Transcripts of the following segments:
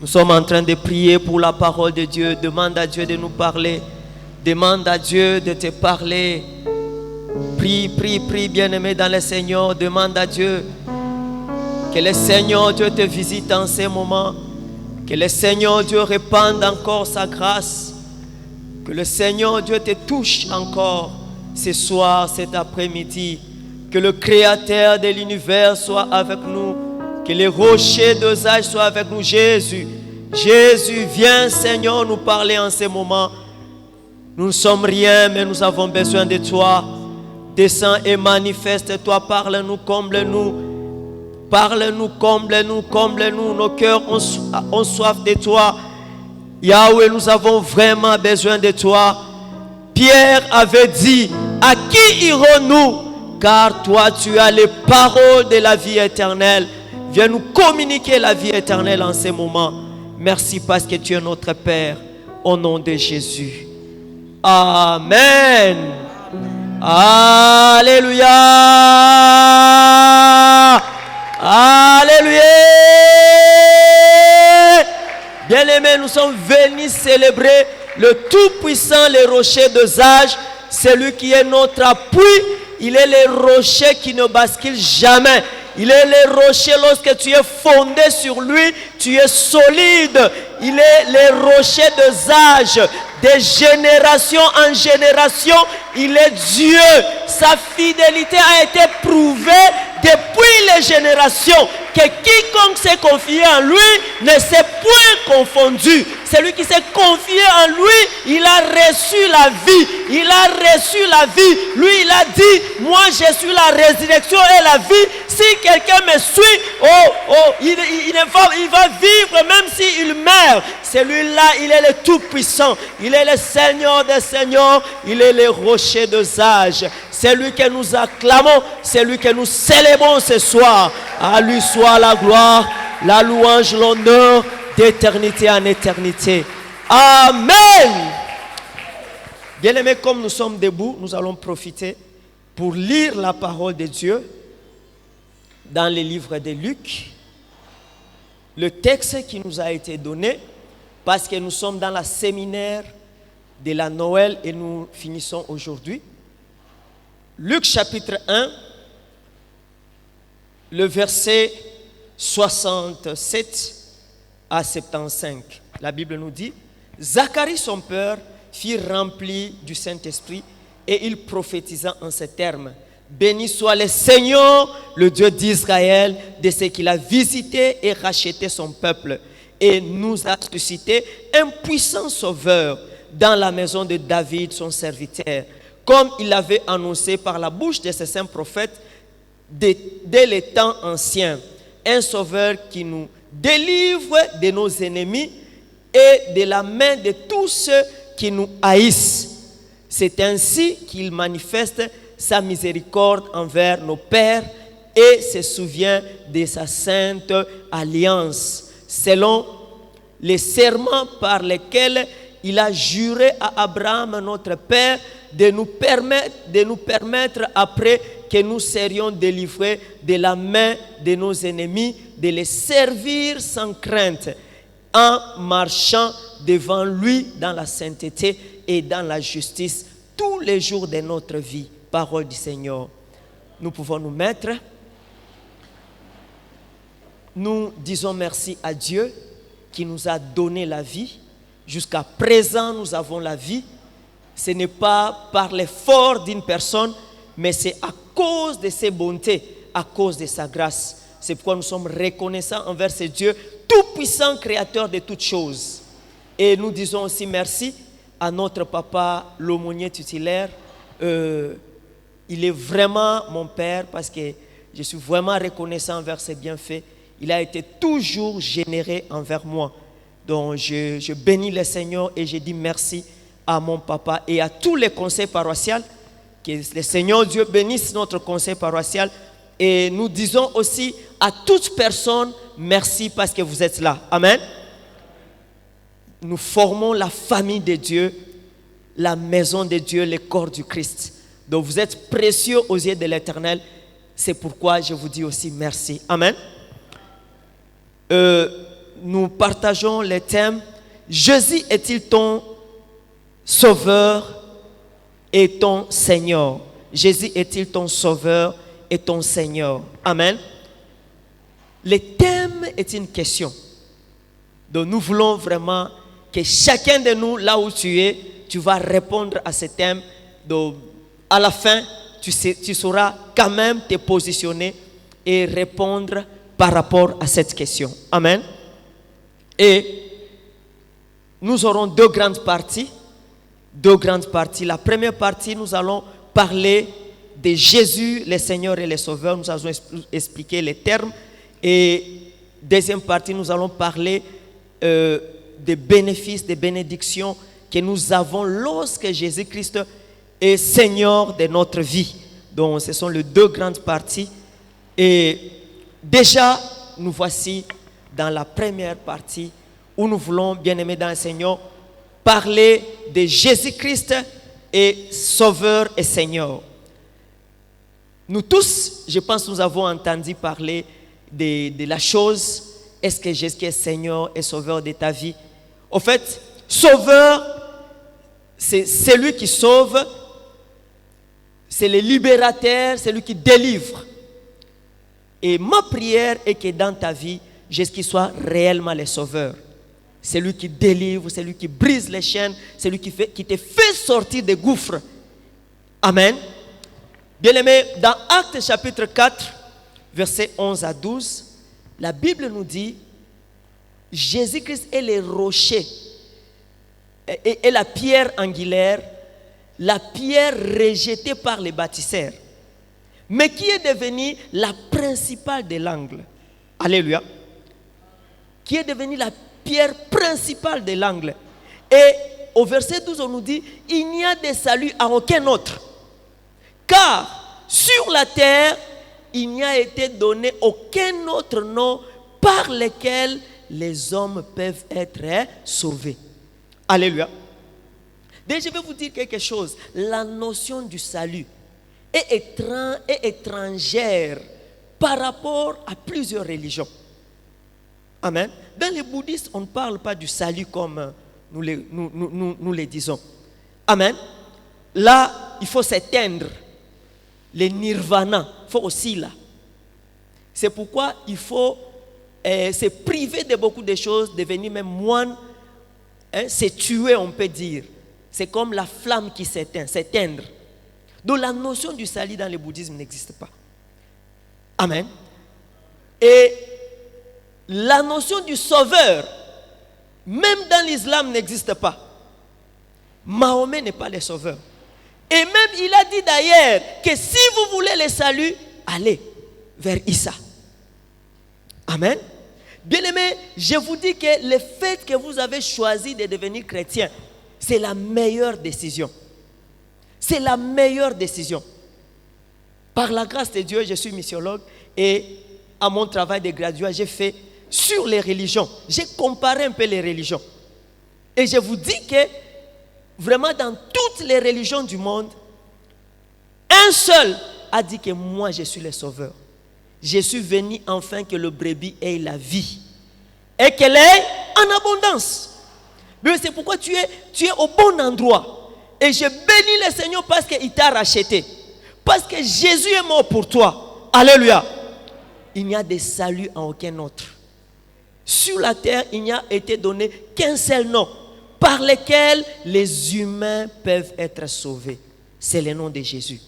Nous sommes en train de prier pour la parole de Dieu. Demande à Dieu de nous parler. Demande à Dieu de te parler. Prie, prie, prie, bien-aimé dans le Seigneur. Demande à Dieu que le Seigneur Dieu te visite en ces moments. Que le Seigneur Dieu répande encore sa grâce. Que le Seigneur Dieu te touche encore ce soir, cet après-midi. Que le Créateur de l'univers soit avec nous. Que les rochers des âges soient avec nous. Jésus, Jésus, viens Seigneur nous parler en ces moments. Nous ne sommes rien, mais nous avons besoin de toi. Descends et manifeste-toi. Parle-nous, comble-nous. Parle-nous, comble-nous, comble-nous. Nos cœurs ont soif de toi. Yahweh, nous avons vraiment besoin de toi. Pierre avait dit, à qui irons-nous? Car toi, tu as les paroles de la vie éternelle. Viens nous communiquer la vie éternelle en ces moments. Merci parce que tu es notre Père. Au nom de Jésus. Amen. Alléluia. Alléluia. Bien-aimés, nous sommes venus célébrer le Tout-Puissant, le rocher des âges, celui qui est notre appui. Il est le rocher qui ne bascule jamais. Il est le rocher lorsque tu es fondé sur lui, tu es solide. Il est le rocher des âges, de génération en génération. Il est Dieu. Sa fidélité a été prouvée depuis les générations. Que quiconque s'est confié en lui ne s'est point confondu. Celui qui s'est confié en lui, il a reçu la vie. Il a reçu la vie. Lui, il a dit, moi je suis la résurrection et la vie. Si quelqu'un me suit, il va vivre même s'il meurt. Celui-là, il est le Tout-Puissant. Il est le Seigneur des Seigneurs. Il est le rocher des âges. C'est lui que nous acclamons. C'est lui que nous célébrons ce soir. À lui soit la gloire, la louange, l'honneur d'éternité en éternité. Amen. Bien-aimés, comme nous sommes debout, nous allons profiter pour lire la parole de Dieu dans le livre de Luc. Le texte qui nous a été donné, parce que nous sommes dans la séminaire de la Noël et nous finissons aujourd'hui. Luc chapitre 1, le verset 67 à 75. La Bible nous dit, Zacharie son père fut rempli du Saint-Esprit et il prophétisa en ces termes. Béni soit le Seigneur, le Dieu d'Israël, de ce qu'il a visité et racheté son peuple et nous a suscité un puissant sauveur dans la maison de David, son serviteur, comme il l'avait annoncé par la bouche de ses saints prophètes dès les temps anciens. Un sauveur qui nous délivre de nos ennemis et de la main de tous ceux qui nous haïssent. C'est ainsi qu'il manifeste sa miséricorde envers nos pères et se souvient de sa sainte alliance, selon les serments par lesquels il a juré à Abraham, notre père, de nous permettre après que nous serions délivrés de la main de nos ennemis, de les servir sans crainte, en marchant devant lui dans la sainteté et dans la justice tous les jours de notre vie. Parole du Seigneur. Nous pouvons nous mettre. Nous disons merci à Dieu qui nous a donné la vie. Jusqu'à présent, nous avons la vie. Ce n'est pas par l'effort d'une personne, mais c'est à cause de ses bontés, à cause de sa grâce. C'est pourquoi nous sommes reconnaissants envers ce Dieu tout-puissant, créateur de toutes choses. Et nous disons aussi merci à notre papa, l'aumônier tutélaire. Il est vraiment mon père parce que je suis vraiment reconnaissant envers ses bienfaits. Il a été toujours généreux envers moi. Donc je bénis le Seigneur et je dis merci à mon papa et à tous les conseils paroissiaux. Que le Seigneur Dieu bénisse notre conseil paroissial. Et nous disons aussi à toute personne merci parce que vous êtes là. Amen. Nous formons la famille de Dieu, la maison de Dieu, le corps du Christ. Donc vous êtes précieux aux yeux de l'Éternel. C'est pourquoi je vous dis aussi merci. Amen. nous partageons les thèmes. Jésus est-il ton sauveur et ton Seigneur? Jésus est-il ton sauveur et ton Seigneur? Amen. Le thème est une question. Donc nous voulons vraiment que chacun de nous, là où tu es, tu vas répondre à ce thème. Donc à la fin, tu sauras quand même te positionner et répondre par rapport à cette question. Amen. Et nous aurons deux grandes parties. La première partie, nous allons parler de Jésus, le Seigneur et le Sauveur. Nous allons expliquer les termes. Et deuxième partie, nous allons parler des bénéfices, des bénédictions que nous avons lorsque Jésus-Christ est Seigneur de notre vie. Donc, ce sont les deux grandes parties. Et déjà, nous voici dans la première partie où nous voulons, bien-aimés dans le Seigneur, parler de Jésus-Christ et Sauveur et Seigneur. Nous tous, je pense, nous avons entendu parler de la chose. Est-ce que Jésus est Seigneur et Sauveur de ta vie? Au fait, Sauveur, c'est celui qui sauve, c'est le libérateur, c'est lui qui délivre. Et ma prière est que dans ta vie, Jésus soit réellement le Sauveur. C'est lui qui délivre, c'est lui qui brise les chaînes, c'est lui qui te fait sortir des gouffres. Amen. Bien-aimés, dans Actes chapitre 4, versets 11 à 12, la Bible nous dit, Jésus-Christ est le rocher et la pierre angulaire, la pierre rejetée par les bâtisseurs, mais qui est devenue la principale de l'angle. Alléluia. Qui est devenue la pierre principale de l'angle. Et au verset 12, on nous dit, il n'y a de salut à aucun autre. Car sur la terre, il n'y a été donné aucun autre nom par lequel les hommes peuvent être sauvés. Alléluia. Donc je vais vous dire quelque chose. La notion du salut est étrangère par rapport à plusieurs religions. Amen. Dans les bouddhistes, on ne parle pas du salut comme nous le disons. Amen. Là, il faut s'éteindre. Le nirvana, il faut aussi là. C'est pourquoi il faut se priver de beaucoup de choses, devenir même moine, se tuer, on peut dire. C'est comme la flamme qui s'éteint, s'éteindre. Donc la notion du salut dans le bouddhisme n'existe pas. Amen. Et la notion du sauveur, même dans l'islam, n'existe pas. Mahomet n'est pas le sauveur. Et même il a dit d'ailleurs que si vous voulez le salut, allez vers Issa. Amen. Bien-aimés, je vous dis que le fait que vous avez choisi de devenir chrétien, c'est la meilleure décision. C'est la meilleure décision. Par la grâce de Dieu, je suis missiologue et à mon travail de graduat, j'ai fait sur les religions. J'ai comparé un peu les religions. Et je vous dis que vraiment dans toutes les religions du monde, un seul a dit que moi je suis le sauveur. Je suis venu enfin que le brebis ait la vie et qu'elle est en abondance. Mais c'est pourquoi tu es au bon endroit. Et je bénis le Seigneur parce qu'il t'a racheté. Parce que Jésus est mort pour toi. Alléluia. Il n'y a de salut en aucun autre. Sur la terre, il n'y a été donné qu'un seul nom par lequel les humains peuvent être sauvés. C'est le nom de Jésus.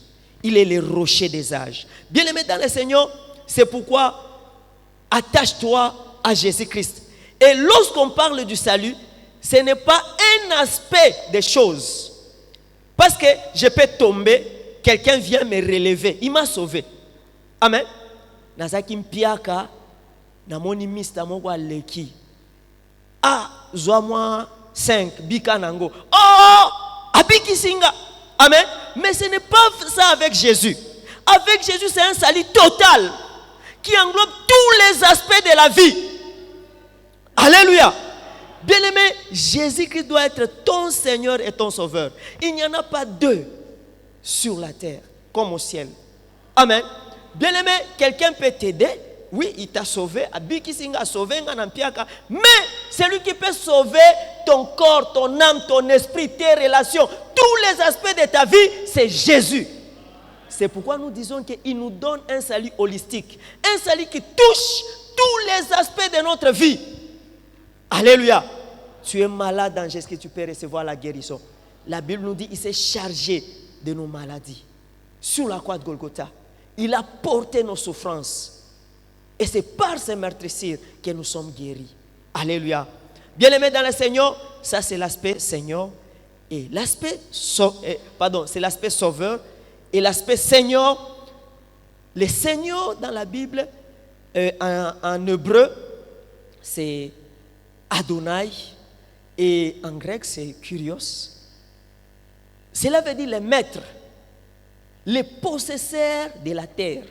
Il est le rocher des âges. Bien-aimé dans le Seigneur, c'est pourquoi attache-toi à Jésus-Christ. Et lorsqu'on parle du salut, ce n'est pas un aspect des choses. Parce que je peux tomber, quelqu'un vient me relever. Il m'a sauvé. Amen. Nazaki mpiaka, namoni mista moko aleki. Ah, zoa 5, bika nango. Oh, abiki singa. Amen. Mais ce n'est pas ça avec Jésus. Avec Jésus, c'est un salut total qui englobe tous les aspects de la vie. Alléluia. Bien-aimé, Jésus-Christ doit être ton Seigneur et ton Sauveur. Il n'y en a pas deux sur la terre comme au ciel. Amen. Bien-aimé, quelqu'un peut t'aider, oui, il t'a sauvé. Mais c'est lui qui peut sauver ton corps, ton âme, ton esprit, tes relations. Tous les aspects de ta vie, c'est Jésus. C'est pourquoi nous disons qu'il nous donne un salut holistique. Un salut qui touche tous les aspects de notre vie. Alléluia. Tu es malade en Jésus, tu peux recevoir la guérison. La Bible nous dit qu'il s'est chargé de nos maladies. Sur la croix de Golgotha, il a porté nos souffrances. Et c'est par ces meurtrissures que nous sommes guéris. Alléluia. Bien-aimés dans le Seigneur, ça c'est l'aspect Seigneur. Et l'aspect c'est l'aspect sauveur. Et l'aspect Seigneur. Le Seigneur dans la Bible, en hébreu, c'est Adonai. Et en grec, c'est Kyrios. Cela veut dire le maître, le possesseur de la terre.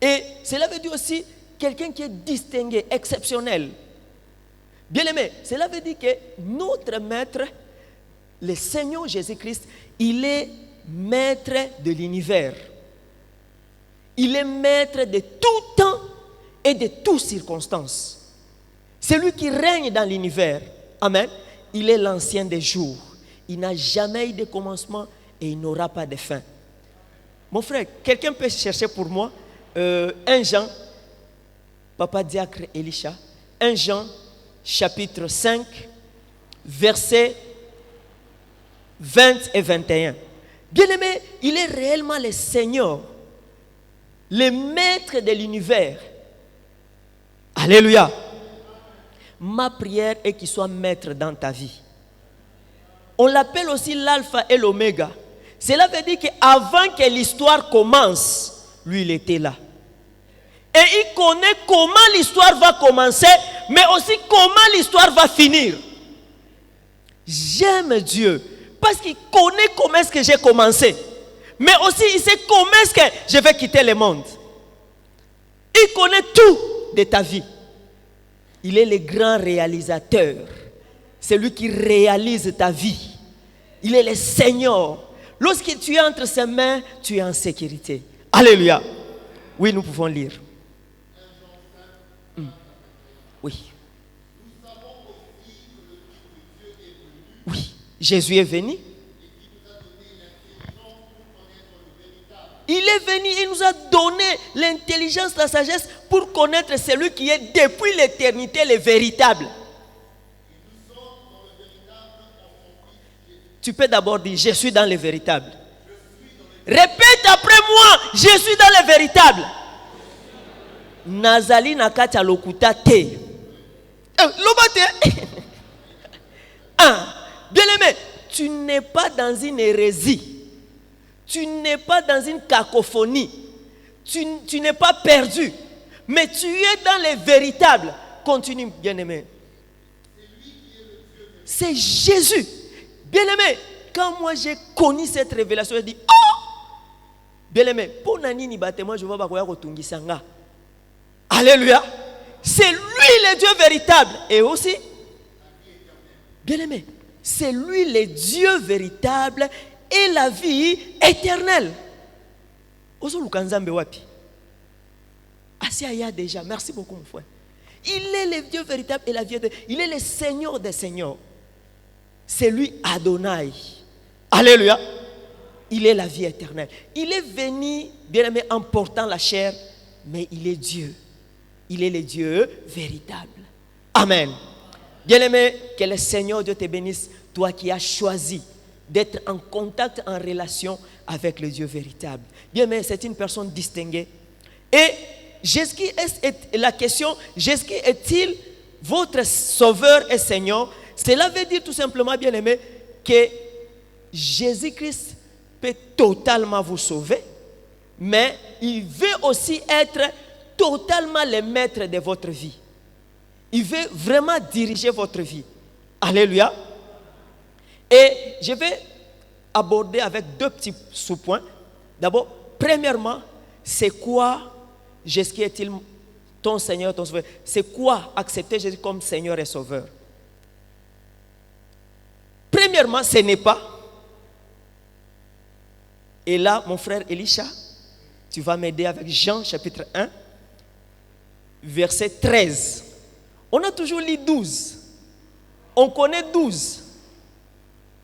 Et cela veut dire aussi quelqu'un qui est distingué, exceptionnel. Bien-aimé, cela veut dire que notre maître, le Seigneur Jésus-Christ, il est maître de l'univers. Il est maître de tout temps et de toutes circonstances. C'est lui qui règne dans l'univers. Amen. Il est l'ancien des jours. Il n'a jamais eu de commencement et il n'aura pas de fin. Mon frère, quelqu'un peut chercher pour moi 1 Jean, Papa Diacre Elisha, 1 Jean, chapitre 5, versets 20 et 21. Bien-aimé, il est réellement le Seigneur, le maître de l'univers. Alléluia. Ma prière est qu'il soit maître dans ta vie. On l'appelle aussi l'alpha et l'oméga. Cela veut dire qu'avant que l'histoire commence, lui il était là. Et il connaît comment l'histoire va commencer, mais aussi comment l'histoire va finir. J'aime Dieu parce qu'il connaît comment est-ce que j'ai commencé, mais aussi il sait comment est-ce que je vais quitter le monde. Il connaît tout de ta vie. Il est le grand réalisateur. C'est lui qui réalise ta vie. Il est le Seigneur. Lorsque tu es entre ses mains, tu es en sécurité. Alléluia. Oui, nous pouvons lire. Oui. Oui, Jésus est venu. Il est venu, il nous a donné l'intelligence, la sagesse pour connaître celui qui est depuis l'éternité le véritable. Tu peux d'abord dire, je suis dans le véritable. Répète après moi, je suis dans le véritable. Nazali nakata lokuta te. Bien-aimé, tu n'es pas dans une hérésie. Tu n'es pas dans une cacophonie. Tu n'es pas perdu. Mais tu es dans le véritable. Continue, bien-aimé. C'est Jésus. Bien-aimé, quand moi j'ai connu cette révélation, j'ai dit, oh! Bien-aimé, pour nani ni bate, moi je vois bakoya kotungisanga. Alléluia. C'est lui le Dieu véritable. Et aussi, bien-aimé, c'est lui le Dieu véritable et la vie éternelle. Ozo lukanzambe wapi? Asiaya déjà. Merci beaucoup mon frère. Il est le Dieu véritable et la vie éternelle. Il est le Seigneur des Seigneurs. C'est lui Adonai. Alléluia. Il est la vie éternelle. Il est venu, bien aimé, en portant la chair, mais il est Dieu. Il est le Dieu véritable. Amen. Bien aimé, que le Seigneur Dieu te bénisse, toi qui as choisi d'être en contact, en relation avec le Dieu véritable. Bien aimé, c'est une personne distinguée. Et la question, Jésus est-il votre sauveur et Seigneur? Cela veut dire tout simplement, bien aimé, que Jésus-Christ peut totalement vous sauver, mais il veut aussi être totalement le maître de votre vie. Il veut vraiment diriger votre vie. Alléluia. Et je vais aborder avec deux petits sous-points. D'abord, premièrement, c'est quoi Jésus est-il ton Seigneur, ton Sauveur? C'est quoi accepter Jésus comme Seigneur et Sauveur? Premièrement, ce n'est pas. Et là, mon frère Elisha, tu vas m'aider avec Jean chapitre 1, verset 13. On a toujours lu 12. On connaît 12.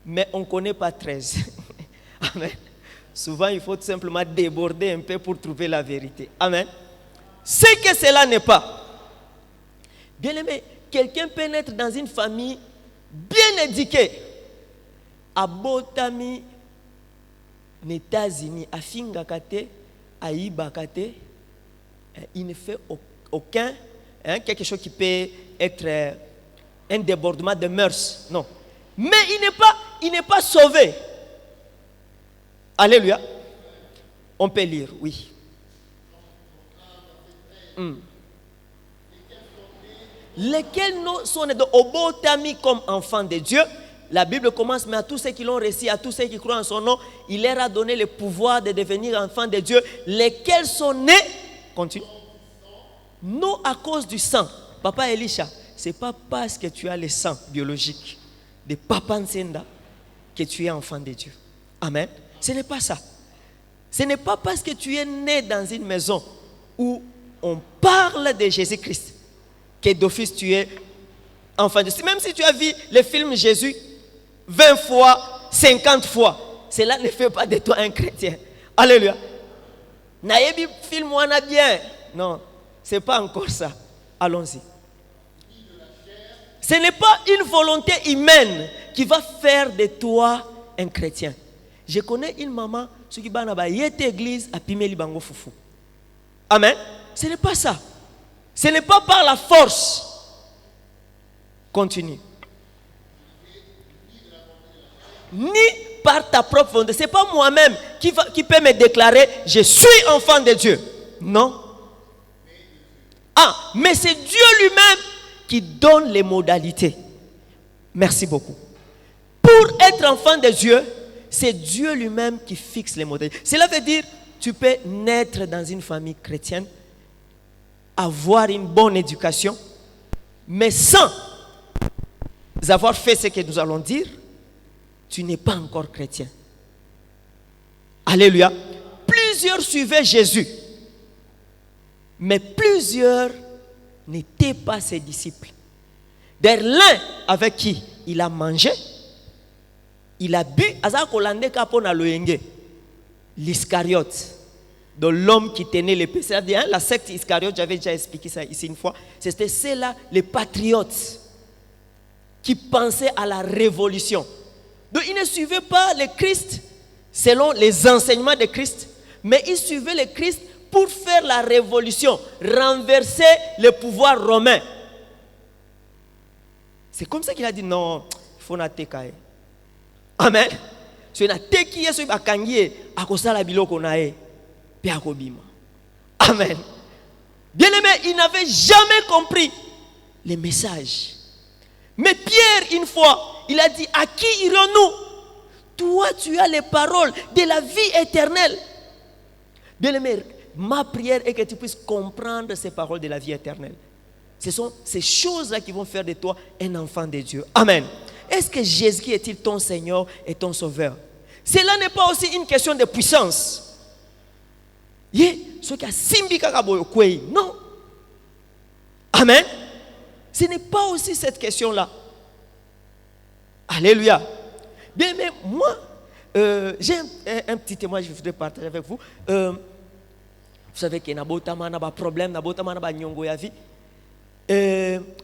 Mais on ne connaît pas 13. Amen. Souvent, il faut tout simplement déborder un peu pour trouver la vérité. Amen. Ce que cela n'est pas. Bien aimé, quelqu'un peut naître dans une famille bien éduquée. À Botami, aux États-Unis, à Fingakate, à Ibakate, il ne fait aucun, quelque chose qui peut être un débordement de mœurs. Non. Mais il n'est pas sauvé. Alléluia. On peut lire, oui. Lesquels sont nés au Botami comme enfants de Dieu. La Bible commence, mais à tous ceux qui l'ont reçu, à tous ceux qui croient en son nom, il leur a donné le pouvoir de devenir enfants de Dieu. Lesquels sont nés, continue, non à cause du sang. Papa Elisha, ce n'est pas parce que tu as le sang biologique de Papa Nsenda que tu es enfant de Dieu. Amen. Ce n'est pas ça. Ce n'est pas parce que tu es né dans une maison où on parle de Jésus-Christ que d'office tu es enfant de Dieu. Même si tu as vu le film Jésus 20 fois, 50 fois, cela ne fait pas de toi un chrétien. Alléluia. Naïbi film on a bien. Non, ce n'est pas encore ça. Allons-y. Ce n'est pas une volonté humaine qui va faire de toi un chrétien. Je connais une maman qui a été église à Pimeli Bango Foufou. Amen. Ce n'est pas ça. Ce n'est pas par la force. Continue. Ni par ta propre volonté. Ce n'est pas moi-même qui peut me déclarer je suis enfant de Dieu. Non. Ah, mais c'est Dieu lui-même qui donne les modalités. Merci beaucoup. Pour être enfant de Dieu, c'est Dieu lui-même qui fixe les modalités. Cela veut dire, tu peux naître dans une famille chrétienne, avoir une bonne éducation, mais sans avoir fait ce que nous allons dire, tu n'es pas encore chrétien. Alléluia. Plusieurs suivaient Jésus, mais plusieurs n'étaient pas ses disciples. L'un avec qui il a mangé, il a bu, l'Iscariote, de l'homme qui tenait l'épée. C'est-à-dire, la secte Iscariote, j'avais déjà expliqué ça ici une fois, c'était ceux-là, les patriotes, qui pensaient à la révolution. Donc, ils ne suivaient pas le Christ selon les enseignements de Christ, mais ils suivaient le Christ pour faire la révolution, renverser le pouvoir romain. C'est comme ça qu'il a dit non, il faut n'attaquer. Amen. Si on a teki yesu bakangie akosala biloko nae pe akobima. Amen. Bien-aimé, il n'avait jamais compris les messages. Mais Pierre, une fois, il a dit à qui irons-nous? Toi, tu as les paroles de la vie éternelle. Bien-aimé, ma prière est que tu puisses comprendre ces paroles de la vie éternelle. Ce sont ces choses-là qui vont faire de toi un enfant de Dieu. Amen. Est-ce que Jésus est-il ton Seigneur et ton Sauveur? Cela n'est pas aussi une question de puissance. Non. Amen. Ce n'est pas aussi cette question-là. Alléluia. Bien, mais moi, j'ai un petit témoignage que je voudrais partager avec vous. Vous savez qu'il y a un problème,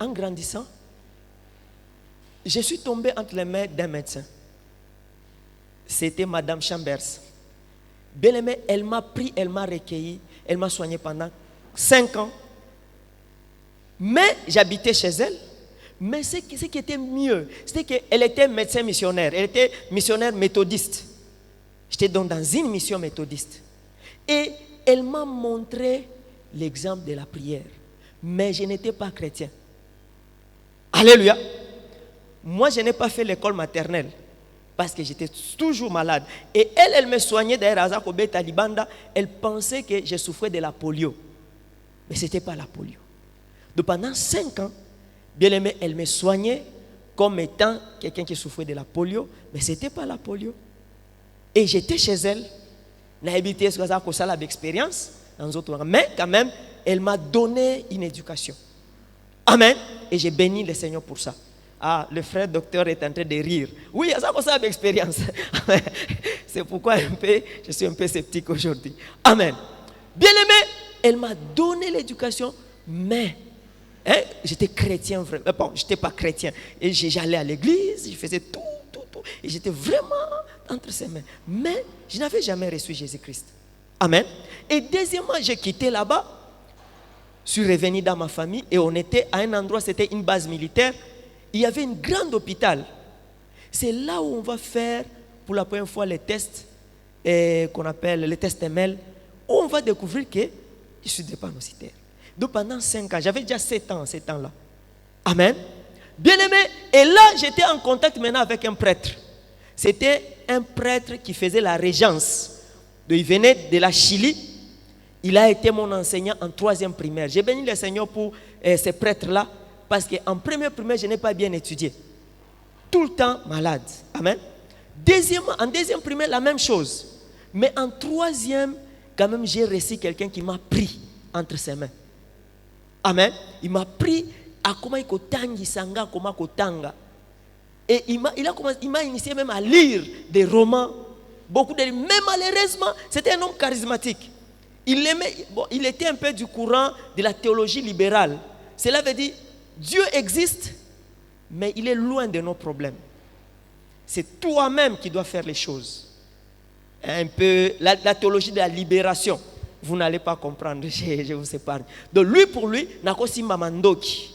en grandissant, je suis tombé entre les mains d'un médecin. C'était Madame Chambers. Bien aimée, elle m'a pris, elle m'a recueilli, elle m'a soigné pendant 5 ans. Mais j'habitais chez elle. Mais ce qui était mieux, c'était qu'elle était médecin missionnaire. Elle était missionnaire méthodiste. J'étais donc dans une mission méthodiste. Et elle m'a montré l'exemple de la prière. Mais je n'étais pas chrétien. Alléluia. Moi, je n'ai pas fait l'école maternelle parce que j'étais toujours malade. Et elle me soignait d'ailleurs à Kobe Talibanda. Elle pensait que je souffrais de la polio. Mais ce n'était pas la polio. Donc pendant 5 ans, bien aimé, elle me soignait comme étant quelqu'un qui souffrait de la polio. Mais ce n'était pas la polio. Et j'étais chez elle. J'ai habité sur ça, l'expérience. Mais quand même, elle m'a donné une éducation. Amen. Et j'ai béni le Seigneur pour ça. Ah, le frère docteur est en train de rire. Oui, ça comme ça d'expérience. C'est pourquoi je suis un peu sceptique aujourd'hui. Amen. Bien-aimé, elle m'a donné l'éducation, mais j'étais chrétien vraiment. Bon, je n'étais pas chrétien. Et j'allais à l'église, je faisais tout. Et j'étais vraiment entre ses mains. Mais je n'avais jamais reçu Jésus-Christ. Amen. Et deuxièmement, j'ai quitté là-bas. Je suis revenu dans ma famille et on était à un endroit, c'était une base militaire. Il y avait un grand hôpital. C'est là où on va faire pour la première fois les tests qu'on appelle les tests ML, où on va découvrir que je suis drépanocytaire. Donc pendant 5 ans, j'avais déjà 7 ans ces temps-là. Amen. Bien-aimé, et là j'étais en contact maintenant avec un prêtre. C'était un prêtre qui faisait la régence. Donc, il venait de la Chili. Il a été mon enseignant en 3e primaire. J'ai béni le Seigneur pour ces prêtres-là, parce qu'en première primaire, je n'ai pas bien étudié. Tout le temps malade. Amen. En 2e primaire, la même chose. Mais en 3e, quand même, j'ai reçu quelqu'un qui m'a pris entre ses mains. Amen. Il m'a pris à comment il kotangi sanga, comment kotanga. Et il m'a initié même à lire des romans. Beaucoup de livres. Mais malheureusement, c'était un homme charismatique. Il était un peu du courant de la théologie libérale. Cela veut dire, Dieu existe, mais il est loin de nos problèmes. C'est toi-même qui dois faire les choses. Un peu la théologie de la libération. Vous n'allez pas comprendre, je vous épargne. Donc lui, pour lui, nakosi mamandoki.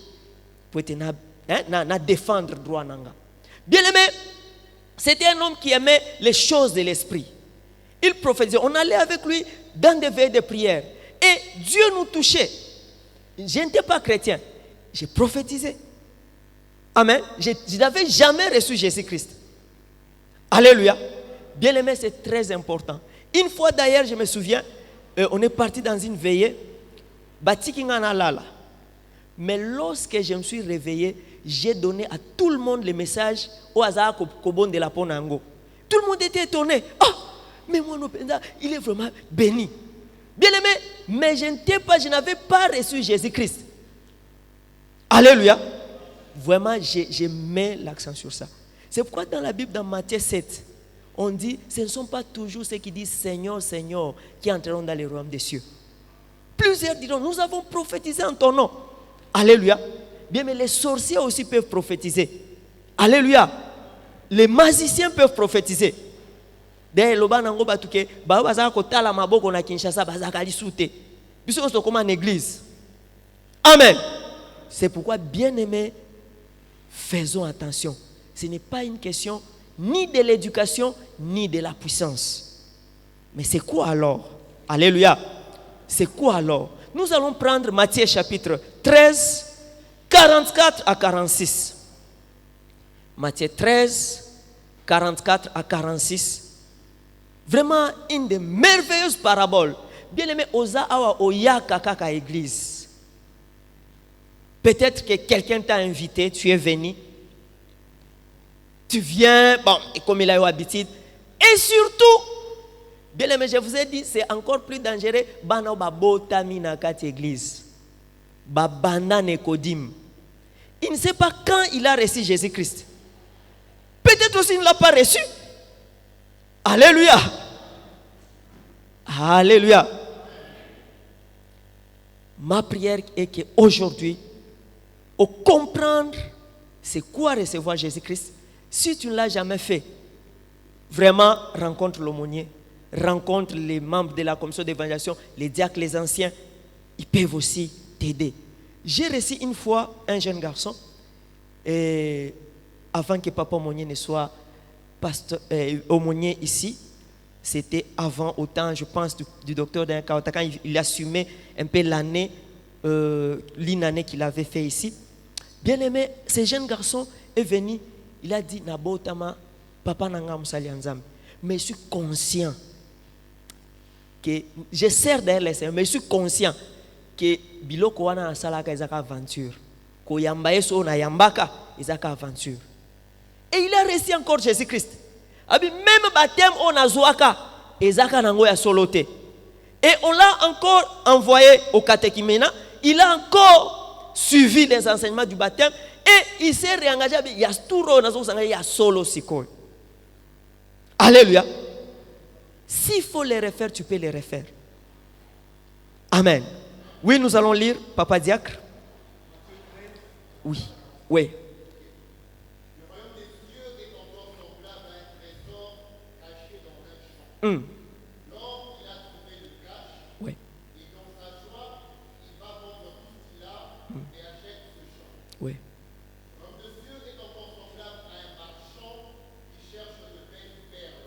Pour te na défendre droit nanga. Bien aimé, c'était un homme qui aimait les choses de l'esprit. Il prophétisait. On allait avec lui dans des veilles de prière. Et Dieu nous touchait. Je n'étais pas chrétien. J'ai prophétisé. Amen. Je n'avais jamais reçu Jésus-Christ. Alléluia. Bien aimé, c'est très important. Une fois d'ailleurs, je me souviens, on est parti dans une veillée. Mais lorsque je me suis réveillé, j'ai donné à tout le monde le message au hasard de la Ponango. Tout le monde était étonné. Oh, mais moi, il est vraiment béni. Bien aimé, mais je n'avais pas reçu Jésus-Christ. Alléluia. Vraiment, je mets l'accent sur ça. C'est pourquoi dans la Bible, dans Matthieu 7, on dit, ce ne sont pas toujours ceux qui disent Seigneur, Seigneur, qui entreront dans les royaumes des cieux. Plusieurs diront, nous avons prophétisé en ton nom. Alléluia. Bien, mais les sorciers aussi peuvent prophétiser. Alléluia. Les magiciens peuvent prophétiser. D'ailleurs, comme en église. Amen. C'est pourquoi, bien aimé, faisons attention. Ce n'est pas une question ni de l'éducation, ni de la puissance. Mais c'est quoi alors? Alléluia. C'est quoi alors? Nous allons prendre Matthieu chapitre 13, 44 à 46. Matthieu 13, 44 à 46. Vraiment une des merveilleuses paraboles. Bien aimé, osa awa oya kaka église. Peut-être que quelqu'un t'a invité, tu es venu. Tu viens, bon, et comme il a eu habitude. Et surtout, bien aimé, je vous ai dit, c'est encore plus dangereux. Bana babota mina kat église. Babana nekodim. Il ne sait pas quand il a reçu Jésus-Christ. Peut-être aussi il ne l'a pas reçu. Alléluia. Alléluia. Ma prière est qu'aujourd'hui, au comprendre c'est quoi recevoir Jésus-Christ, si tu ne l'as jamais fait, vraiment rencontre l'aumônier, rencontre les membres de la commission d'évangélisation, les diacres, les anciens, ils peuvent aussi t'aider. J'ai reçu une fois un jeune garçon, et avant que papa aumônier ne soit aumônier ici, c'était avant, au temps, je pense, du docteur Danka, quand il assumait un peu l'année, l'une année qu'il avait fait ici. Bien aimé, ce jeune garçon est venu, il a dit, Nabotama, papa nanga musali anzam. Mais je suis conscient que, je sers derrière les Seigneurs, mais je suis conscient que biloko wana asalaka ezaka aventure. Ko yamba yeso na yambaka ezaka aventure. Et il a reçu encore Jésus-Christ. Même baptême on a zouaka ezaka nango ya solote. Et on l'a encore envoyé au catéchuménat. Il a encore suivi les enseignements du baptême. Et il s'est réengagé. Il y a tout il y a solo siko. Alléluia. S'il faut les refaire, tu peux les refaire. Amen. Oui, nous allons lire, Papa Diacre. Oui, oui. Le royaume des cieux est encore semblable à un trésor caché dans un champ. L'homme, il a trouvé le cache, Oui. et dans sa joie, il va vendre tout ce qu'il a et achète ce champ. Oui. Le royaume des cieux est encore semblable à un marchand qui cherche de belles perles.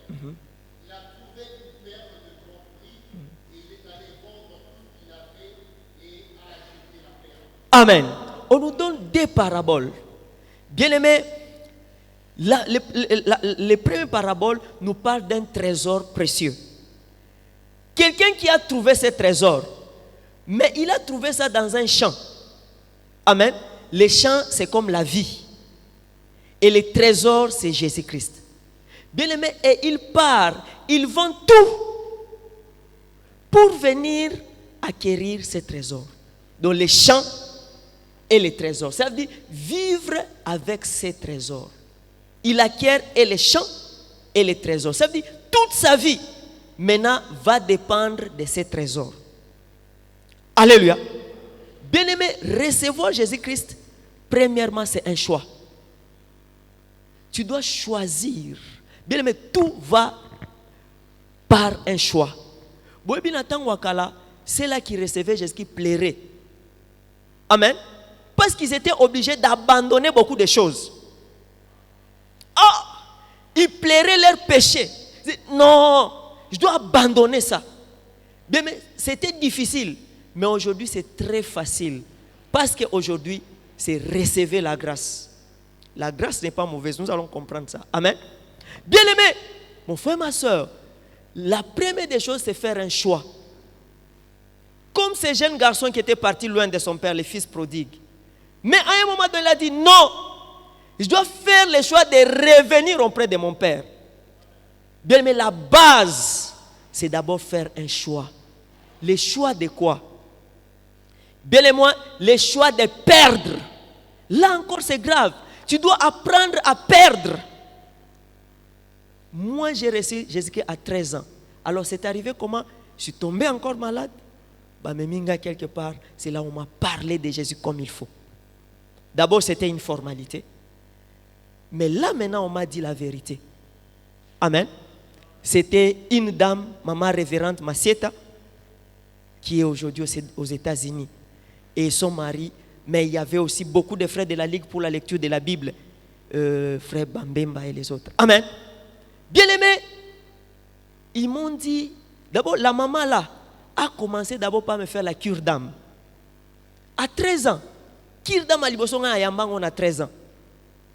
Il a trouvé une perle de grand prix et il est allé vendre tout ce qu'il avait et a acheté la perle. Amen. On nous donne des paraboles. Bien-aimés, les premières paraboles nous parlent d'un trésor précieux. Quelqu'un qui a trouvé ce trésor, mais il a trouvé ça dans un champ. Amen. Les champs, c'est comme la vie. Et les trésors, c'est Jésus-Christ. Bien-aimés, et il part, il vend tout pour venir acquérir ces trésors. Donc les champs et les trésors. Ça veut dire vivre avec ces trésors. Il acquiert et les champs et les trésors. Ça veut dire toute sa vie maintenant va dépendre de ces trésors. Alléluia. Bien-aimé, recevoir Jésus-Christ, premièrement, c'est un choix. Tu dois choisir. Bien-aimé, tout va par un choix. C'est là qui recevait Jésus qui plairait. Amen. Parce qu'ils étaient obligés d'abandonner beaucoup de choses. Ils plairaient leur péché. Non, je dois abandonner ça. Bien, mais c'était difficile. Mais aujourd'hui, c'est très facile. Parce qu'aujourd'hui, c'est recevoir la grâce. La grâce n'est pas mauvaise. Nous allons comprendre ça. Amen. Bien aimé, mon frère, ma soeur, la première des choses, c'est faire un choix. Comme ces jeunes garçons qui étaient partis loin de son père, les fils prodigues. Mais à un moment donné, il a dit non, je dois faire le choix de revenir auprès de mon père. Bien, mais la base, c'est d'abord faire un choix. Le choix de quoi? Bien et moi, le choix de perdre. Là encore, c'est grave. Tu dois apprendre à perdre. Moi, j'ai reçu Jésus-Christ à 13 ans. Alors, c'est arrivé comment? Je suis tombé encore malade. Minga quelque part, c'est là où on m'a parlé de Jésus comme il faut. D'abord, c'était une formalité. Mais là, maintenant, on m'a dit la vérité. Amen. C'était une dame, maman révérende Massieta, qui est aujourd'hui aux États-Unis. Et son mari, mais il y avait aussi beaucoup de frères de la Ligue pour la lecture de la Bible. Frère Bambemba et les autres. Amen. Bien aimé, ils m'ont dit, d'abord, la maman là, a commencé d'abord par me faire la cure d'âme. À 13 ans. Cure d'âme à Libosonga à Yambang, on a 13 ans.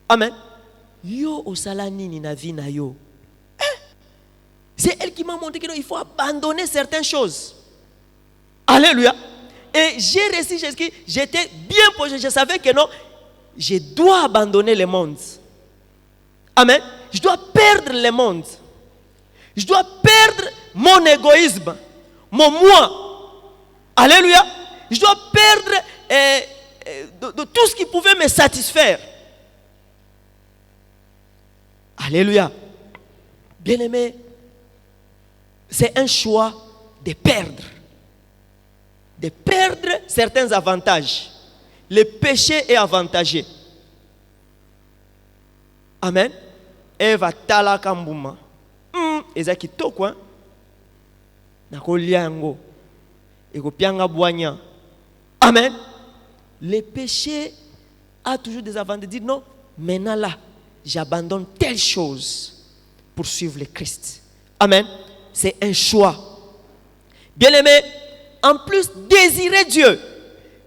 Amen. Yo osalani ni na vie na yo. C'est elle qui m'a montré qu'il faut abandonner certaines choses. Alléluia. Et j'ai reçu Jésus. J'étais bien posé. Je savais que non, je dois abandonner le monde. Amen. Je dois perdre le monde. Je dois perdre mon égoïsme. Mon moi. Alléluia. Je dois perdre de tout ce qui pouvait me satisfaire. Alléluia. Bien-aimé, c'est un choix de perdre. De perdre certains avantages. Le péché est avantagé. Amen. Eva tala kambuma. Ezaki to quoi? Nakoliango. Ego pianga boigna. Amen. Le péché a toujours des avantages. Dire non, maintenant là, j'abandonne telle chose pour suivre le Christ. Amen. C'est un choix. Bien-aimé, en plus, désirer Dieu.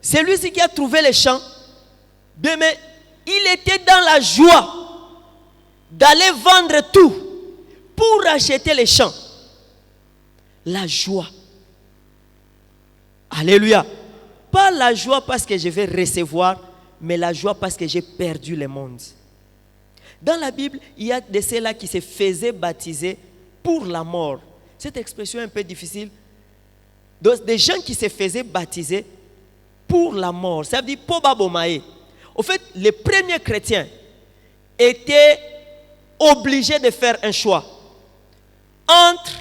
Celui-ci qui a trouvé les champs, bien-aimé, il était dans la joie d'aller vendre tout pour acheter les champs. La joie. Alléluia. Pas la joie parce que je vais recevoir, mais la joie parce que j'ai perdu le monde. Dans la Bible, il y a de ceux-là qui se faisaient baptiser pour la mort. Cette expression est un peu difficile. Donc, des gens qui se faisaient baptiser pour la mort. Ça veut dire Poba Bomae. Au fait, les premiers chrétiens étaient obligés de faire un choix entre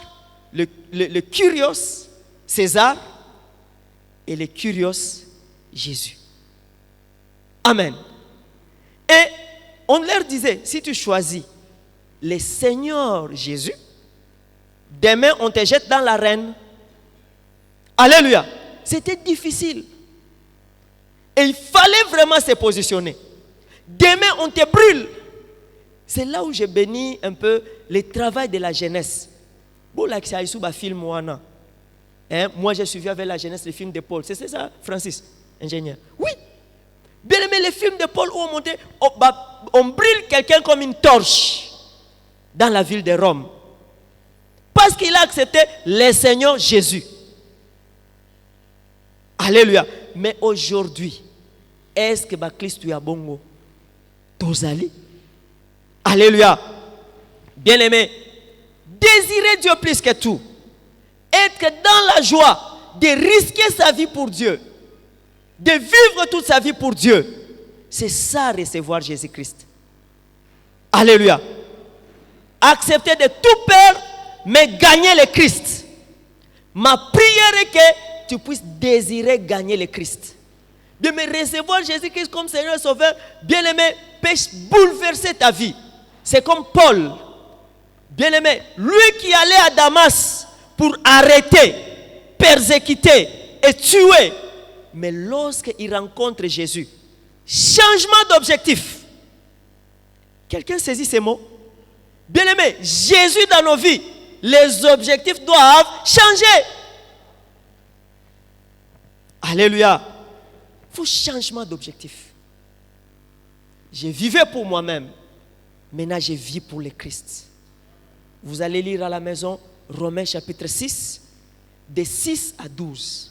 le Kyrios, César, et le Kyrios, Jésus. Amen. Et on leur disait, si tu choisis le Seigneur Jésus, demain on te jette dans l'arène. Alléluia. C'était difficile. Et il fallait vraiment se positionner. Demain on te brûle. C'est là où j'ai béni un peu le travail de la jeunesse. Bon, là, c'est un film. Moi, j'ai suivi avec la jeunesse le film de Paul. C'est ça, Francis, ingénieur? Oui. Bien aimé, les films de Paul où on brûle quelqu'un comme une torche dans la ville de Rome. Parce qu'il a accepté le Seigneur Jésus. Alléluia. Mais aujourd'hui, est-ce que Christ tu as bongo? Tozali? Alléluia. Bien aimé, désirer Dieu plus que tout. Être dans la joie de risquer sa vie pour Dieu. De vivre toute sa vie pour Dieu. C'est ça, recevoir Jésus-Christ. Alléluia. Accepter de tout perdre, mais gagner le Christ. Ma prière est que tu puisses désirer gagner le Christ. De me recevoir Jésus-Christ comme Seigneur et Sauveur, bien-aimé, peut bouleverser ta vie. C'est comme Paul. Bien-aimé, lui qui allait à Damas pour arrêter, persécuter et tuer. Mais lorsqu'il rencontre Jésus, changement d'objectif. Quelqu'un saisit ces mots? Bien-aimé, Jésus dans nos vies, les objectifs doivent changer. Alléluia. Il faut changement d'objectif. Je vivais pour moi-même. Maintenant, je vis pour le Christ. Vous allez lire à la maison Romains chapitre 6, de 6 à 12.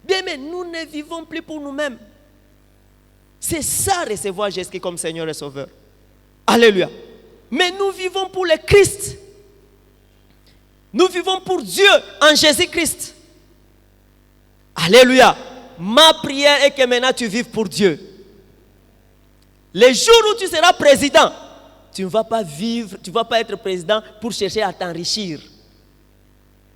Bien, mais nous ne vivons plus pour nous-mêmes. C'est ça, recevoir Jésus comme Seigneur et Sauveur. Alléluia. Mais nous vivons pour le Christ. Nous vivons pour Dieu en Jésus-Christ. Alléluia. Ma prière est que maintenant tu vives pour Dieu. Les jours où tu seras président, tu ne vas pas vivre, tu ne vas pas être président pour chercher à t'enrichir.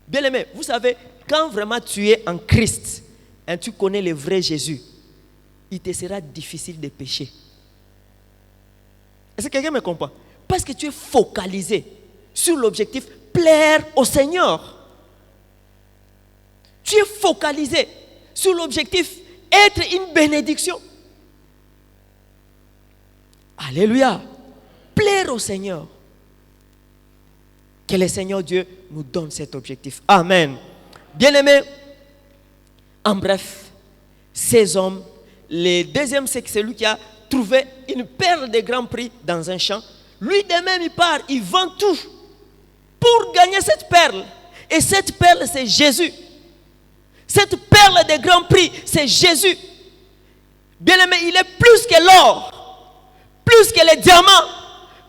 Bien aimé, vous savez, quand vraiment tu es en Christ et tu connais le vrai Jésus, il te sera difficile de pécher. Est-ce que quelqu'un me comprend? Parce que tu es focalisé sur l'objectif plaire au Seigneur. Tu es focalisé sur l'objectif être une bénédiction. Alléluia. Plaire au Seigneur. Que le Seigneur Dieu nous donne cet objectif. Amen. Bien-aimés, en bref, ces hommes, le deuxième, c'est que c'est lui qui a trouvé une perle de grand prix dans un champ. Lui de même, il part, il vend tout pour gagner cette perle. Et cette perle, c'est Jésus. Cette perle de grand prix, c'est Jésus. Bien-aimé, il est plus que l'or, plus que les diamants,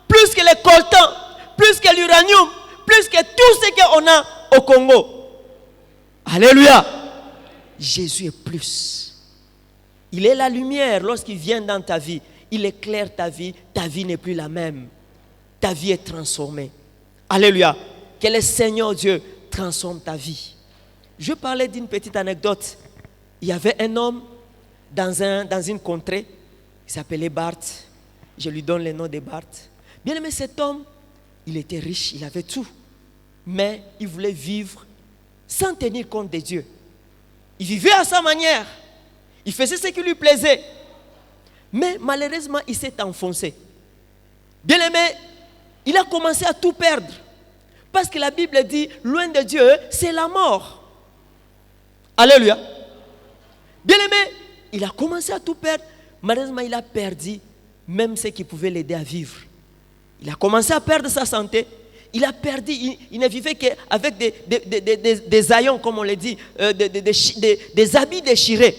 plus que les coltans, plus que l'uranium, plus que tout ce qu'on a au Congo. Alléluia. Jésus est plus. Il est la lumière lorsqu'il vient dans ta vie. Il éclaire ta vie n'est plus la même. Ta vie est transformée. Alléluia. Que le Seigneur Dieu transforme ta vie. Je parlais d'une petite anecdote. Il y avait un homme dans une contrée, il s'appelait Barth. Je lui donne le nom de Barth. Bien aimé, cet homme, il était riche, il avait tout. Mais il voulait vivre sans tenir compte de Dieu. Il vivait à sa manière. Il faisait ce qui lui plaisait. Mais malheureusement, il s'est enfoncé. Bien aimé, il a commencé à tout perdre. Parce que la Bible dit, loin de Dieu, c'est la mort. Alléluia. Bien aimé, il a commencé à tout perdre. Malheureusement, il a perdu même ce qui pouvait l'aider à vivre. Il a commencé à perdre sa santé. Il a perdu, il ne vivait qu'avec des haillons, comme on le dit, des habits déchirés.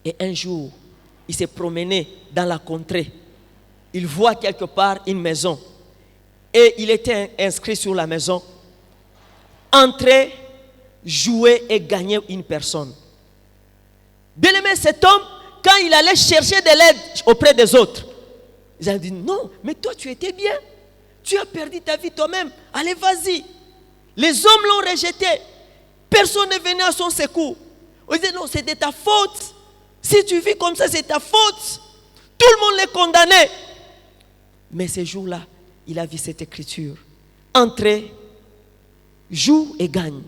Et un jour, il s'est promené dans la contrée. Il voit quelque part une maison. Et il était inscrit sur la maison. Entrez jouer et gagner une personne. Bien aimé, cet homme, quand il allait chercher de l'aide auprès des autres, ils ont dit non, mais toi tu étais bien. Tu as perdu ta vie toi-même. Allez, vas-y. Les hommes l'ont rejeté. Personne n'est venu à son secours. On disait non, c'est de ta faute. Si tu vis comme ça, c'est ta faute. Tout le monde les condamnait. Mais ce jour-là, il a vu cette écriture. Entrez, joue et gagne.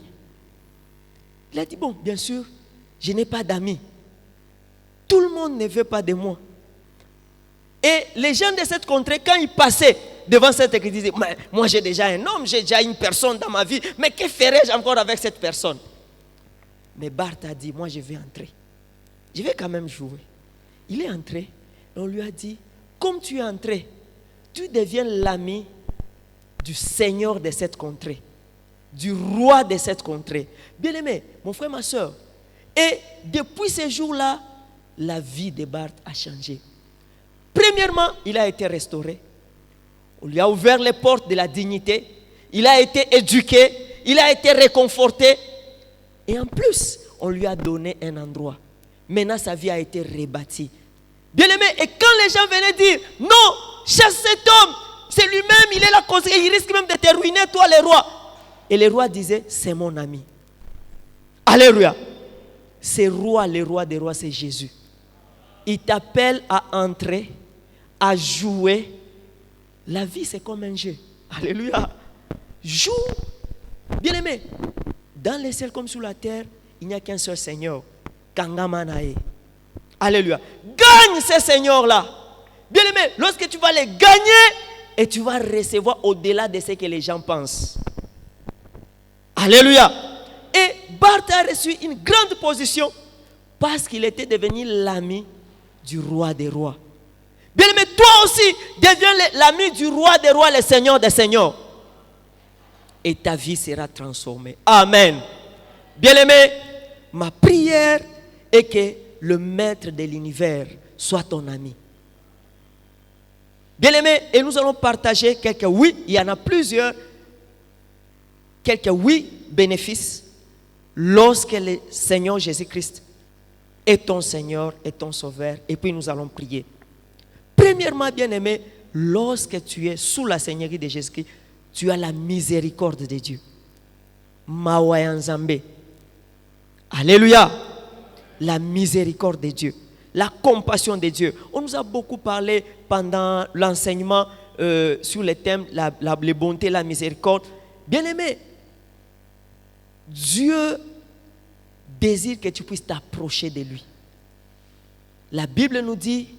Il a dit bon, bien sûr, je n'ai pas d'amis. Tout le monde ne veut pas de moi. Et les gens de cette contrée, quand ils passaient devant cette église, ils disaient, moi j'ai déjà un homme, j'ai déjà une personne dans ma vie, mais que ferais-je encore avec cette personne? Mais Barth a dit, moi je vais entrer. Je vais quand même jouer. Il est entré et on lui a dit, comme tu es entré, tu deviens l'ami du Seigneur de cette contrée, du roi de cette contrée. Bien aimé, mon frère, ma soeur. Et depuis ce jour-là, la vie de Barth a changé. Premièrement, il a été restauré. On lui a ouvert les portes de la dignité. Il a été éduqué. Il a été réconforté. Et en plus, on lui a donné un endroit. Maintenant, sa vie a été rebâtie. Bien aimé, et quand les gens venaient dire, non, chasse cet homme, c'est lui-même, il est la cause, il risque même de te ruiner, toi, le roi. Et le roi disait, c'est mon ami. Alléluia. C'est roi, le roi des rois, c'est Jésus. Il t'appelle à entrer, à jouer. La vie, c'est comme un jeu. Alléluia. Joue. Bien aimé, dans les ciels comme sur la terre, il n'y a qu'un seul Seigneur. Kangamanae. Alléluia. Gagne ce Seigneur-là. Bien aimé, lorsque tu vas les gagner, et tu vas recevoir au-delà de ce que les gens pensent. Alléluia. Et Barth a reçu une grande position parce qu'il était devenu l'ami du roi des rois. Bien aimé, toi aussi, deviens l'ami du roi des rois, le Seigneur des seigneurs. Et ta vie sera transformée. Amen. Bien aimé, ma prière est que le maître de l'univers soit ton ami. Bien aimé, et nous allons partager quelques oui, il y en a plusieurs, quelques oui bénéfices lorsque le Seigneur Jésus-Christ est ton Seigneur, est ton Sauveur, et puis nous allons prier. Premièrement, bien aimé, lorsque tu es sous la Seigneurie de Jésus-Christ, tu as la miséricorde de Dieu. Mawayanzambe. Alléluia. La miséricorde de Dieu. La compassion de Dieu. On nous a beaucoup parlé pendant l'enseignement sur le thème la bonté, la miséricorde. Bien aimé, Dieu désire que tu puisses t'approcher de lui. La Bible nous dit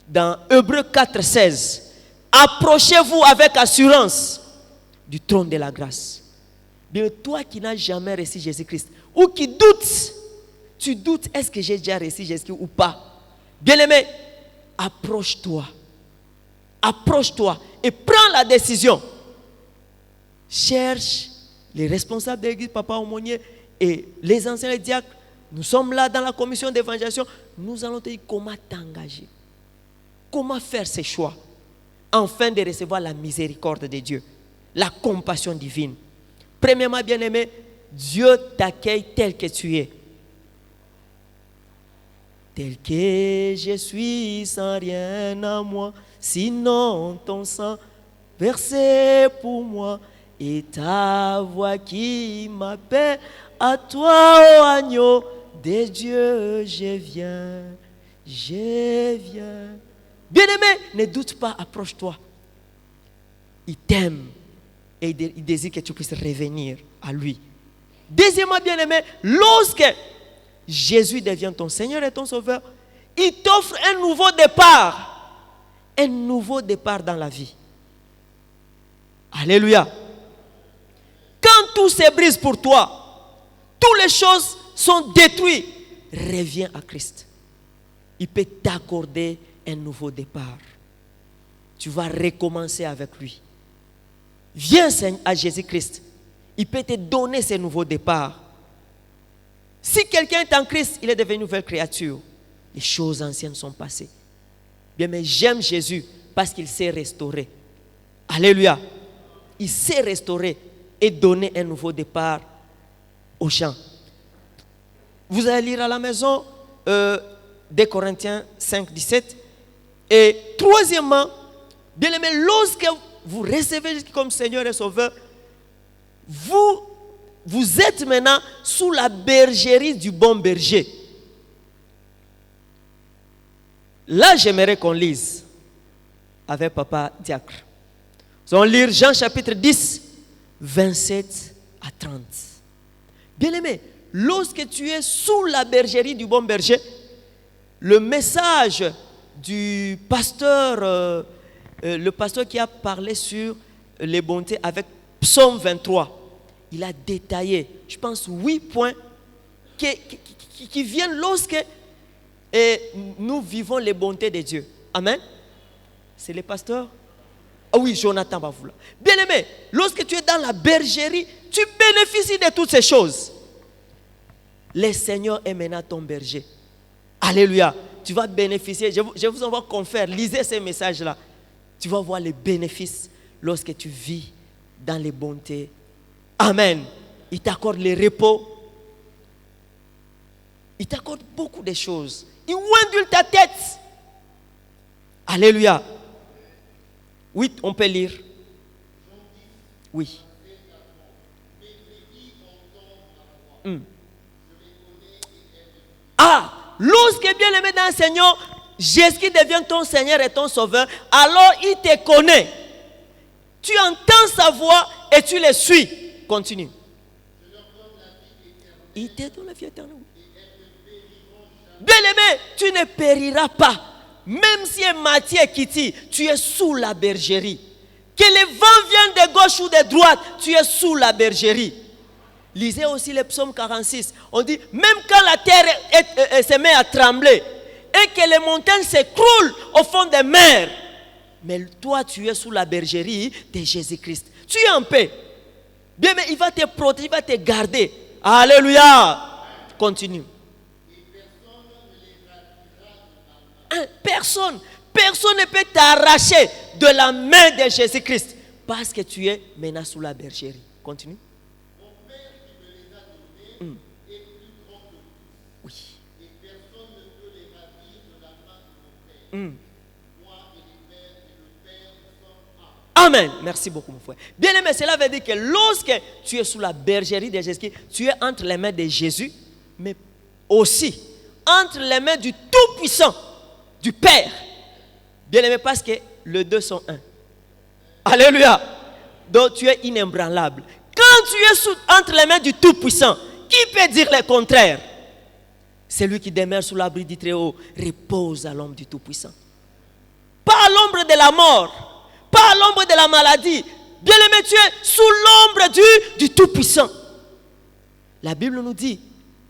dans Hébreux 4:16, approchez-vous avec assurance du trône de la grâce. Bien, toi qui n'as jamais reçu Jésus-Christ ou qui doutes, tu doutes, est-ce que j'ai déjà reçu Jésus-Christ ou pas? Bien aimé, approche-toi. Approche-toi et prends la décision. Cherche les responsables de l'église, papa aumônier et les anciens, les diacres. Nous sommes là dans la commission d'évangélisation. Nous allons te dire comment t'engager. Comment faire ces choix afin de recevoir la miséricorde de Dieu, la compassion divine. Premièrement, bien aimé, Dieu t'accueille tel que tu es. Tel que je suis sans rien à moi, sinon ton sang versé pour moi et ta voix qui m'appelle à toi, ô agneau de Dieu, je viens, je viens. Bien-aimé, ne doute pas, approche-toi. Il t'aime et il désire que tu puisses revenir à lui. Deuxièmement, bien-aimé, lorsque Jésus devient ton Seigneur et ton Sauveur, il t'offre un nouveau départ. Un nouveau départ dans la vie. Alléluia. Quand tout se brise pour toi, toutes les choses sont détruites, reviens à Christ. Il peut t'accorder un nouveau départ. Tu vas recommencer avec lui. Viens à Jésus-Christ. Il peut te donner ce nouveau départ. Si quelqu'un est en Christ, il est devenu une nouvelle créature. Les choses anciennes sont passées. Bien, mais j'aime Jésus parce qu'il s'est restauré. Alléluia. Il s'est restauré et donné un nouveau départ aux gens. Vous allez lire à la maison 2 Corinthiens 5, 17. Et troisièmement, bien aimé, lorsque vous recevez Jésus comme Seigneur et Sauveur, vous êtes maintenant sous la bergerie du bon berger. Là, j'aimerais qu'on lise avec Papa Diacre. Nous allons lire Jean chapitre 10, 27 à 30. Bien-aimé, lorsque tu es sous la bergerie du bon berger, le message du pasteur, le pasteur qui a parlé sur les bontés avec Psaume 23, il a détaillé, je pense, 8 points qui viennent lorsque nous vivons les bontés de Dieu. Amen. C'est les pasteurs. Ah oui, Jonathan Bavoula. Bien-aimé, lorsque tu es dans la bergerie, tu bénéficies de toutes ces choses. Le Seigneur est maintenant ton berger. Alléluia. Tu vas bénéficier. Je vous envoie confère. Lisez ces messages-là. Tu vas voir les bénéfices lorsque tu vis dans les bontés. Amen. Il t'accorde le repos. Il t'accorde beaucoup de choses. Il ondule ta tête. Alléluia. Oui, on peut lire. Oui. Ah, lorsque bien aimé dans le Seigneur, Jésus devient ton Seigneur et ton Sauveur, alors il te connaît. Tu entends sa voix et tu le suis. Continue. Il te donne la vie éternelle. Bien aimé, tu ne périras pas. Même si un Matthieu qui dit, tu es sous la bergerie. Que les vents viennent de gauche ou de droite, tu es sous la bergerie. Lisez aussi le psaume 46. On dit, même quand la terre se met à trembler et que les montagnes s'écroulent au fond des mers, mais toi, tu es sous la bergerie de Jésus-Christ. Tu es en paix. Bien, mais il va te protéger, il va te garder. Alléluia. Continue. Personne ne peut t'arracher de la main de Jésus-Christ parce que tu es maintenant sous la bergerie. Continue. Mon Père qui me les a donnés est plus grand que tous. Oui. Et personne ne peut les ravir de la main de mon Père. Moi et le Père, nous sommes un. Amen. Merci beaucoup, mon frère. Bien aimé, cela veut dire que lorsque tu es sous la bergerie de Jésus, tu es entre les mains de Jésus, mais aussi entre les mains du Tout-Puissant, du Père. Bien aimé, parce que les deux sont un. Alléluia. Donc tu es inébranlable. Quand tu es entre les mains du Tout-Puissant, qui peut dire le contraire? Celui qui demeure sous l'abri du Très-Haut repose à l'ombre du Tout-Puissant. Pas à l'ombre de la mort, pas à l'ombre de la maladie. Bien aimé, tu es sous l'ombre du Tout-Puissant. La Bible nous dit,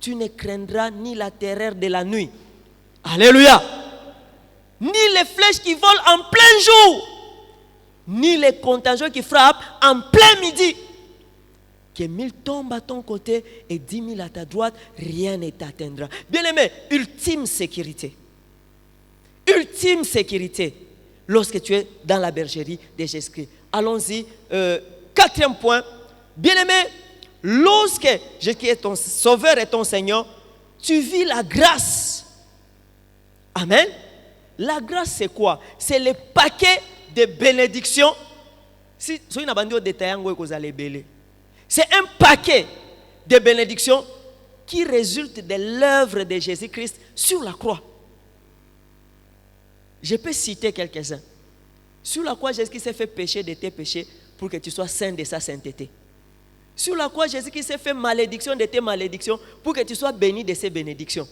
tu ne craindras ni la terreur de la nuit. Alléluia. Ni les flèches qui volent en plein jour, ni les contagions qui frappent en plein midi. Que 1000 tombent à ton côté et 10 000 à ta droite, rien ne t'atteindra. Bien aimé, ultime sécurité. Ultime sécurité lorsque tu es dans la bergerie de Jésus-Christ. Allons-y. Quatrième point. Bien aimé, lorsque Jésus est ton Sauveur et ton Seigneur, tu vis la grâce. Amen. La grâce, c'est quoi? C'est le paquet de bénédictions. C'est un paquet de bénédictions qui résulte de l'œuvre de Jésus-Christ sur la croix. Je peux citer quelques-uns. Sur la croix, Jésus s'est fait pécher de tes péchés pour que tu sois saint de sa sainteté. Sur la croix, Jésus s'est fait malédiction de tes malédictions pour que tu sois béni de ses bénédictions.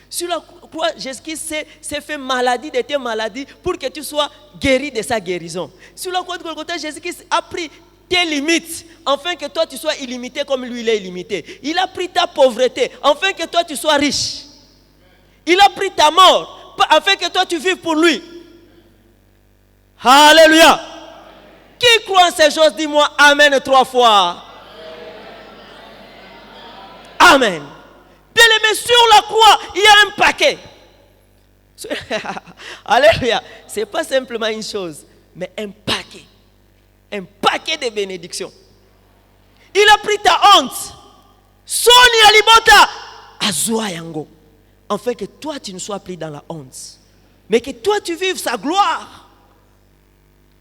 Sur la croix, Jésus s'est fait maladie de tes maladies pour que tu sois guéri de sa guérison. Sur la croix de Golgotha, Jésus a pris tes limites afin que toi tu sois illimité comme lui il est illimité. Il a pris ta pauvreté afin que toi tu sois riche. Il a pris ta mort afin que toi tu vives pour lui. Alléluia. Qui croit en ces choses, dis-moi Amen 3 fois. Amen. Bien aimé, sur la croix, il y a un paquet. Alléluia. Ce n'est pas simplement une chose, mais un paquet. Un paquet de bénédictions. Il a pris ta honte. Son boni ya libota azwa yango. Afin que toi tu ne sois plus dans la honte, mais que toi tu vives sa gloire.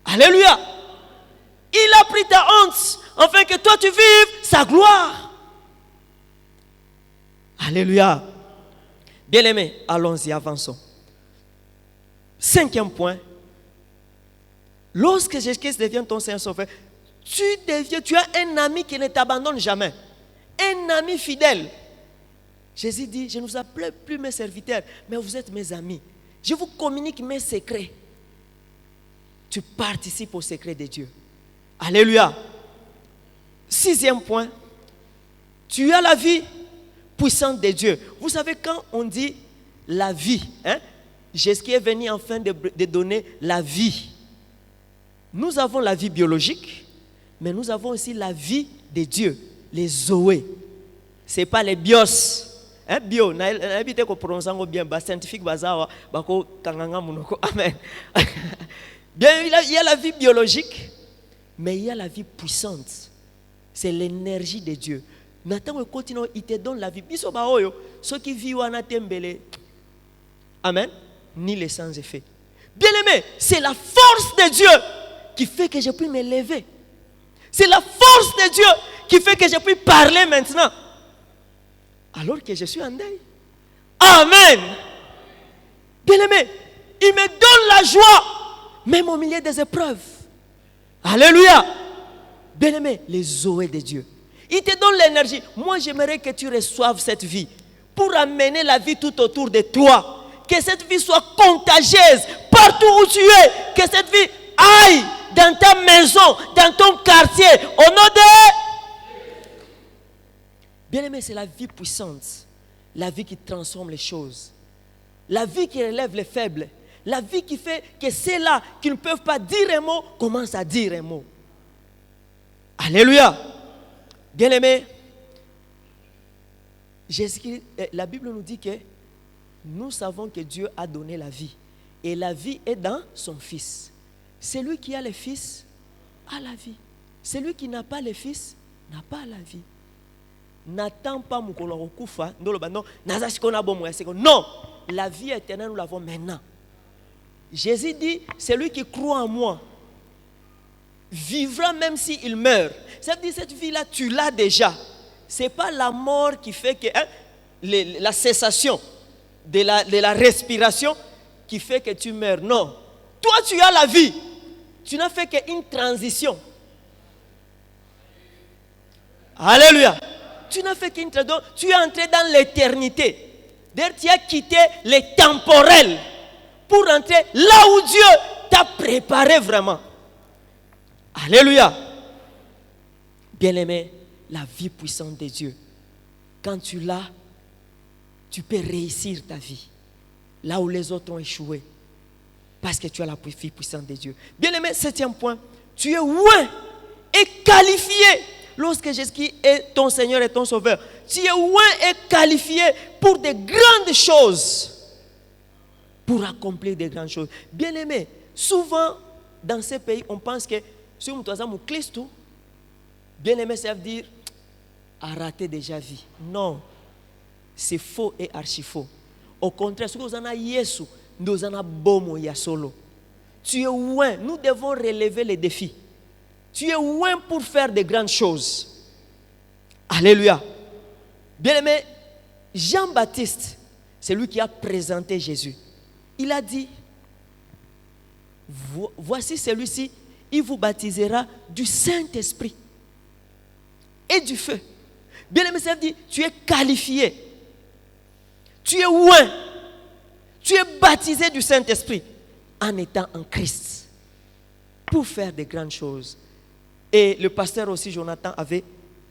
Alléluia. Il a pris ta honte afin que toi tu vives sa gloire. Alléluia. Bien-aimés, allons-y, avançons. 5e point. Lorsque Jésus-Christ devient ton Seigneur Sauveur, tu as un ami qui ne t'abandonne jamais. Un ami fidèle. Jésus dit, je ne vous appelle plus mes serviteurs, mais vous êtes mes amis. Je vous communique mes secrets. Tu participes au secret de Dieu. Alléluia. 6e point. Tu as la vie puissante de Dieu. Vous savez, quand on dit la vie, Jésus est venu enfin de donner la vie. Nous avons la vie biologique, mais nous avons aussi la vie de Dieu, les Zoé. Ce n'est pas les bios. Bio, n'habitez qu'on prononce bien, scientifique, amen. Bien, il y a la vie biologique, mais il y a la vie puissante. C'est l'énergie de Dieu. Nathan continue, il te donne la vie. Biso baoyo, ceux qui vivent en atembele. Amen. Ni les sans effet. Bien aimé, c'est la force de Dieu qui fait que je puis me lever. C'est la force de Dieu qui fait que je puis parler maintenant. Alors que je suis en deuil. Amen. Bien aimé, il me donne la joie, même au milieu des épreuves. Alléluia. Bien aimé, les Zoé de Dieu. Il te donne l'énergie. Moi, j'aimerais que tu reçoives cette vie pour amener la vie tout autour de toi. Que cette vie soit contagieuse partout où tu es. Que cette vie aille dans ta maison, dans ton quartier. Au nom de... Bien-aimé, c'est la vie puissante. La vie qui transforme les choses. La vie qui relève les faibles. La vie qui fait que ceux-là qui ne peuvent pas dire un mot commencent à dire un mot. Alléluia. Bien-aimé, la Bible nous dit que nous savons que Dieu a donné la vie. Et la vie est dans son Fils. Celui qui a le Fils a la vie. Celui qui n'a pas le Fils n'a pas la vie. N'attends pas mon kufa. Non, la vie éternelle, nous l'avons maintenant. Jésus dit, celui qui croit en moi vivra même s'il meurt. C'est-à-dire, cette vie-là, tu l'as déjà. Ce n'est pas la mort qui fait que la cessation de la respiration qui fait que tu meurs. Non. Toi, tu as la vie. Tu n'as fait qu'une transition. Alléluia. Tu n'as fait qu'une transition. Tu es entré dans l'éternité. D'ailleurs, tu as quitté les temporels pour entrer là où Dieu t'a préparé vraiment. Alléluia. Bien-aimé, la vie puissante de Dieu. Quand tu l'as, tu peux réussir ta vie. Là où les autres ont échoué. Parce que tu as la vie puissante de Dieu. Bien-aimé, 7e point. Tu es oint et qualifié. Lorsque Jésus est ton Seigneur et ton Sauveur. Tu es oint et qualifié pour de grandes choses. Pour accomplir de grandes choses. Bien-aimé, souvent dans ces pays, on pense que si on doit mon Christ, bien-aimé, ça veut dire a raté déjà vie. Non, c'est faux et archi faux. Au contraire, si nous en avons Yesu, nous en avons bon solo. Tu es loin, nous devons relever les défis. Tu es loin pour faire de grandes choses. Alléluia. Bien-aimé, Jean-Baptiste, c'est lui qui a présenté Jésus. Il a dit, voici celui-ci, il vous baptisera du Saint-Esprit et du feu. Bien-aimé, ça veut dire, tu es qualifié. Tu es loin. Tu es baptisé du Saint-Esprit en étant en Christ pour faire de grandes choses. Et le pasteur aussi, Jonathan, avait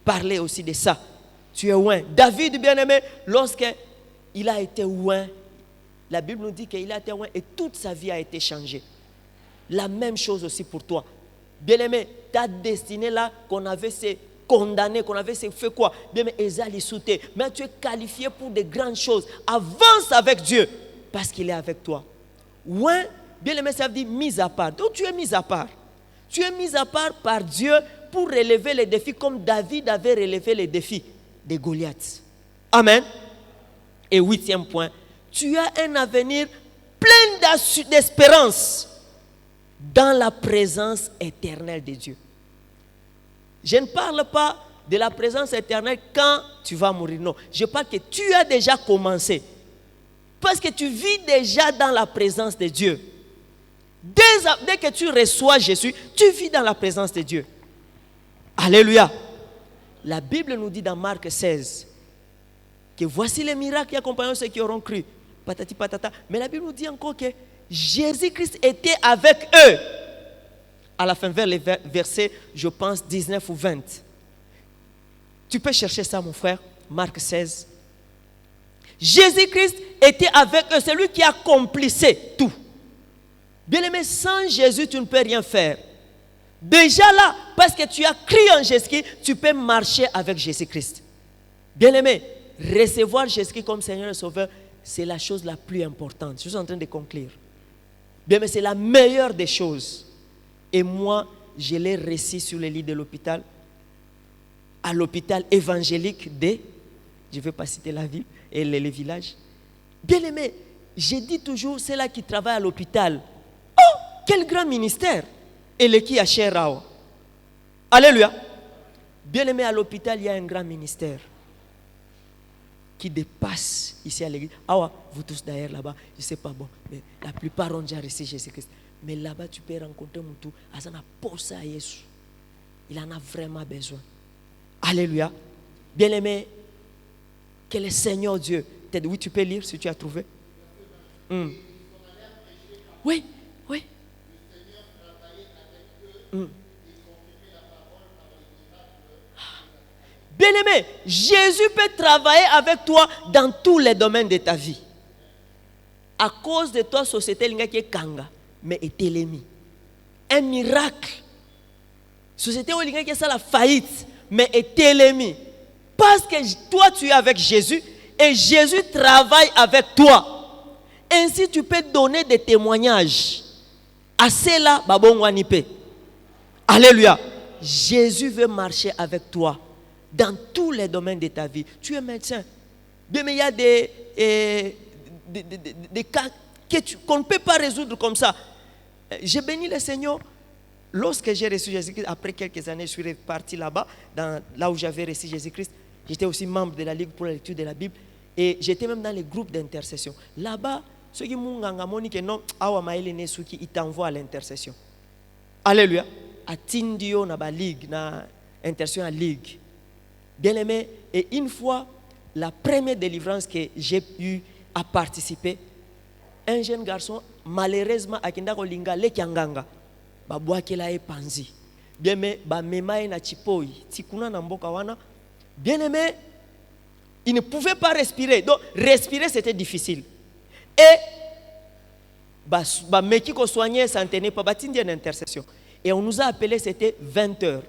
parlé aussi de ça. Tu es loin. David, bien-aimé, lorsqu'il a été loin, la Bible nous dit qu'il a été loin et toute sa vie a été changée. La même chose aussi pour toi. Bien-aimé, ta destinée là, qu'on avait ces condamnés, qu'on avait fait quoi? Bien-aimé, Ezali sauté. Mais tu es qualifié pour de grandes choses. Avance avec Dieu parce qu'il est avec toi. Ouais, bien-aimé, ça veut dire mise à part. Donc tu es mis à part. Tu es mis à part par Dieu pour relever les défis comme David avait relevé les défis de Goliath. Amen. Et 8e point, tu as un avenir plein d'espérance dans la présence éternelle de Dieu. Je ne parle pas de la présence éternelle quand tu vas mourir. Non, je parle que tu as déjà commencé. Parce que tu vis déjà dans la présence de Dieu. Dès que tu reçois Jésus, tu vis dans la présence de Dieu. Alléluia. La Bible nous dit dans Marc 16 que voici les miracles qui accompagneront ceux qui auront cru. Patati patata. Mais la Bible nous dit encore que Jésus-Christ était avec eux. À la fin, vers les versets, je pense, 19 ou 20. Tu peux chercher ça, mon frère. Marc 16. Jésus-Christ était avec eux. C'est lui qui accomplissait tout. Bien-aimé, sans Jésus, tu ne peux rien faire. Déjà là, parce que tu as cru en Jésus-Christ, tu peux marcher avec Jésus-Christ. Bien-aimé, recevoir Jésus-Christ comme Seigneur et Sauveur, c'est la chose la plus importante. Je suis en train de conclure. Bien-aimé, c'est la meilleure des choses. Et moi, je l'ai reçu sur le lit de l'hôpital, à l'hôpital évangélique de, je ne vais pas citer la ville et les villages. Bien-aimé, j'ai dit toujours, c'est là qui travaille à l'hôpital. Oh, quel grand ministère! Et le qui a Cherao. Alléluia. Bien-aimé, à l'hôpital, il y a un grand ministère qui dépasse ici à l'église. Ah ouais, vous tous d'ailleurs là-bas, je ne sais pas, bon, mais la plupart ont déjà reçu Jésus-Christ. Mais là-bas, tu peux rencontrer Moutou, Azana Posa Yesu. Il en a vraiment besoin. Alléluia. Bien-aimé, que le Seigneur Dieu t'aide. Oui, tu peux lire si tu as trouvé. Oui, oui. Bien-aimé, Jésus peut travailler avec toi dans tous les domaines de ta vie. À cause de toi, société qui est kanga, mais est télémi. Un miracle. Société qui est la faillite, mais est télémi. Parce que toi, tu es avec Jésus et Jésus travaille avec toi. Ainsi, tu peux donner des témoignages. À cela, babon nipe. Alléluia. Jésus veut marcher avec toi dans tous les domaines de ta vie. Tu es médecin. Bien, mais il y a des cas qu'on ne peut pas résoudre comme ça. J'ai béni le Seigneur. Lorsque j'ai reçu Jésus-Christ, après quelques années, je suis reparti là-bas, là où j'avais reçu Jésus-Christ. J'étais aussi membre de la Ligue pour la lecture de la Bible. Et j'étais même dans les groupes d'intercession. Là-bas, ceux qui m'ont dit que non, ils t'envoient à l'intercession. Alléluia. À Tindio, na ligue, na intercession à ligue. Bien aimé, et une fois, la première délivrance que j'ai eu à participer, un jeune garçon, malheureusement, à Kinda Kolinga, le Kianganga, Baboakela et Panzi. Bien aimé, Bamemae na Chipoi, Tikuna na Mboka wana. Bien aimé, il ne pouvait pas respirer. Donc, respirer, c'était difficile. Et, meki ko soigné, ça n'tenait pas, batindi une intercession. Et on nous a appelé, c'était 20h,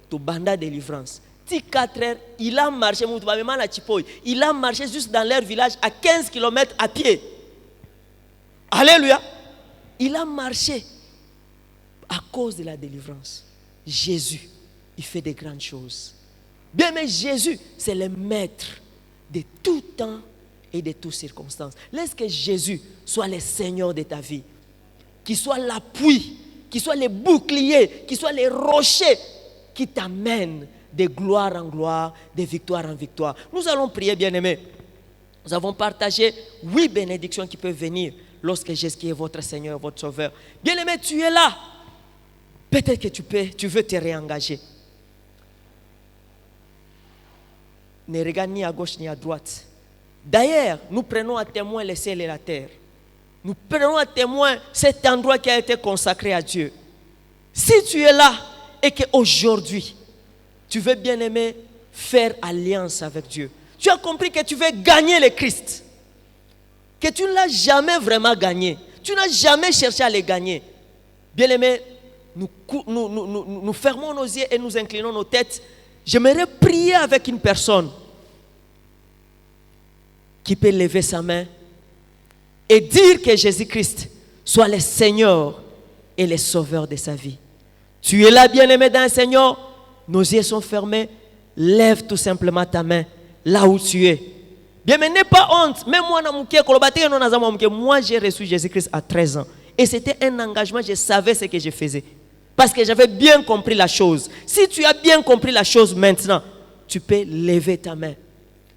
to banda délivrance. 4h, il a marché, il a marché juste dans leur village à 15 km à pied. Alléluia. Il a marché à cause de la délivrance. Jésus, il fait de grandes choses. Bien, mais Jésus, c'est le maître de tout temps et de toutes circonstances. Laisse que Jésus soit le Seigneur de ta vie. Qu'il soit l'appui, qu'il soit les boucliers, qu'il soit les rochers qui t'amènent de gloire en gloire, de victoire en victoire. Nous allons prier, bien-aimés. Nous avons partagé 8 bénédictions qui peuvent venir lorsque Jésus est votre Seigneur, votre Sauveur. Bien-aimé, tu es là. Peut-être que tu veux te réengager. Ne regarde ni à gauche ni à droite. D'ailleurs, nous prenons à témoin le ciel et la terre. Nous prenons à témoin cet endroit qui a été consacré à Dieu. Si tu es là et qu'aujourd'hui, tu veux bien aimer faire alliance avec Dieu, tu as compris que tu veux gagner le Christ, que tu ne l'as jamais vraiment gagné, tu n'as jamais cherché à le gagner. Bien aimé, nous fermons nos yeux et nous inclinons nos têtes. J'aimerais prier avec une personne qui peut lever sa main et dire que Jésus-Christ soit le Seigneur et le Sauveur de sa vie. Tu es là, bien-aimé dans le Seigneur, nos yeux sont fermés, lève tout simplement ta main là où tu es Bien, mais n'aie pas honte. Même moi, j'ai reçu Jésus-Christ à 13 ans. Et c'était un engagement, je savais ce que je faisais. Parce que j'avais bien compris la chose. Si tu as bien compris la chose maintenant, tu peux lever ta main.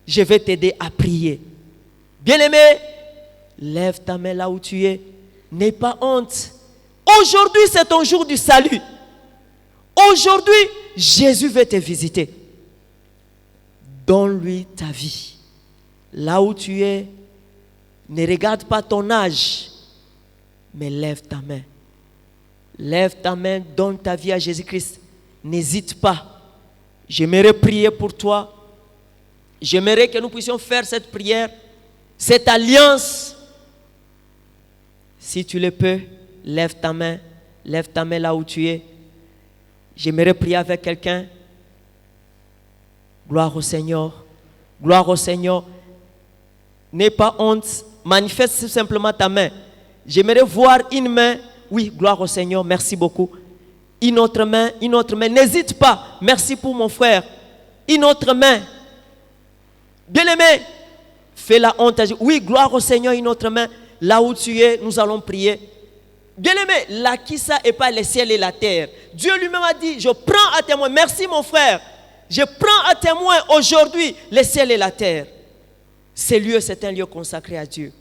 Je vais t'aider à prier. Bien-aimé, lève ta main là où tu es. N'aie pas honte. Aujourd'hui, c'est ton jour du salut. Aujourd'hui, Jésus veut te visiter. Donne-lui ta vie. Là où tu es, ne regarde pas ton âge, mais lève ta main. Lève ta main, donne ta vie à Jésus-Christ. N'hésite pas. J'aimerais prier pour toi. J'aimerais que nous puissions faire cette prière, cette alliance. Si tu le peux, lève ta main là où tu es. J'aimerais prier avec quelqu'un. Gloire au Seigneur. Gloire au Seigneur. N'aie pas honte. Manifeste simplement ta main. J'aimerais voir une main. Oui, gloire au Seigneur. Merci beaucoup. Une autre main, une autre main. N'hésite pas. Merci pour mon frère. Une autre main. Bien-aimé, fais la honte. Oui, gloire au Seigneur. Une autre main. Là où tu es, nous allons prier. Bien-aimé, là qui ça est pas le ciel et la terre. Dieu lui-même a dit, je prends à témoin. Merci mon frère. Je prends à témoin aujourd'hui le ciel et la terre. Ce lieu, c'est un lieu consacré à Dieu.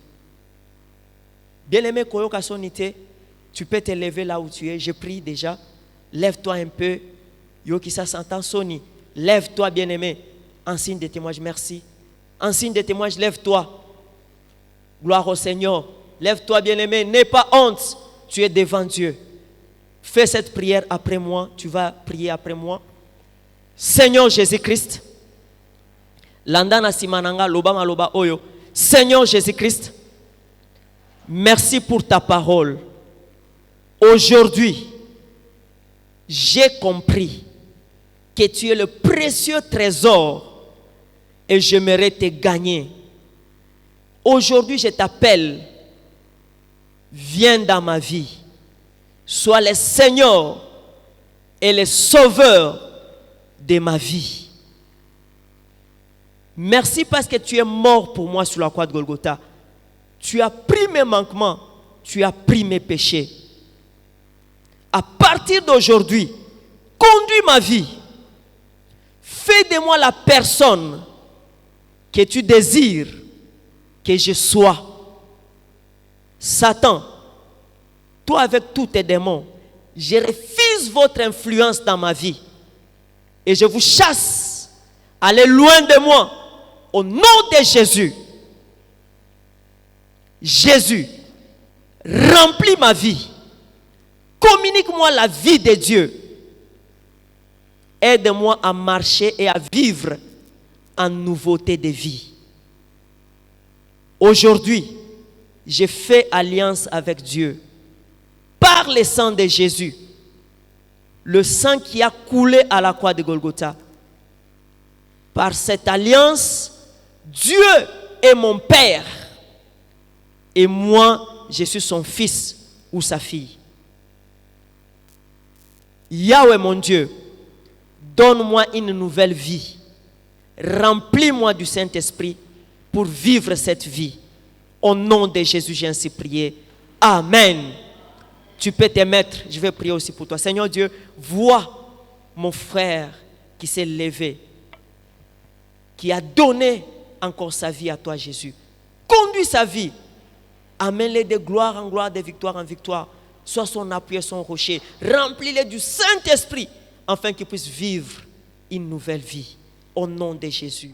Bien-aimé, Koyoka Sonité, tu peux te lever là où tu es. Je prie déjà. Lève-toi un peu. Yokisa s'entend Soni. Lève-toi, bien-aimé. En signe de témoignage, merci. En signe de témoignage, lève-toi. Gloire au Seigneur. Lève-toi, bien-aimé. N'aie pas honte. Tu es devant Dieu. Fais cette prière après moi. Tu vas prier après moi. Seigneur Jésus-Christ. Landana simananga loba loba oyo. Seigneur Jésus-Christ. Merci pour ta parole. Aujourd'hui, j'ai compris que tu es le précieux trésor et j'aimerais te gagner. Aujourd'hui, je t'appelle. Viens dans ma vie. Sois le Seigneur et le Sauveur de ma vie. Merci parce que tu es mort pour moi sur la croix de Golgotha. Tu as pris mes manquements. Tu as pris mes péchés. À partir d'aujourd'hui, conduis ma vie. Fais de moi la personne que tu désires que je sois. Satan, toi avec tous tes démons, je refuse votre influence dans ma vie. Et je vous chasse. Allez loin de moi. Au nom de Jésus. Jésus, remplis ma vie. Communique-moi la vie de Dieu. Aide-moi à marcher et à vivre en nouveauté de vie. Aujourd'hui, j'ai fait alliance avec Dieu. Par le sang de Jésus. Le sang qui a coulé à la croix de Golgotha. Par cette alliance, Dieu est mon Père. Et moi, je suis son fils ou sa fille. Yahweh mon Dieu, donne-moi une nouvelle vie. Remplis-moi du Saint-Esprit pour vivre cette vie. Au nom de Jésus, j'ai ainsi prié. Amen. Tu peux te mettre, je vais prier aussi pour toi. Seigneur Dieu, vois mon frère qui s'est levé, qui a donné encore sa vie à toi, Jésus. Conduis sa vie. Amène-le de gloire en gloire, de victoire en victoire. Sois son appui et son rocher. Remplis-le du Saint-Esprit afin qu'il puisse vivre une nouvelle vie. Au nom de Jésus.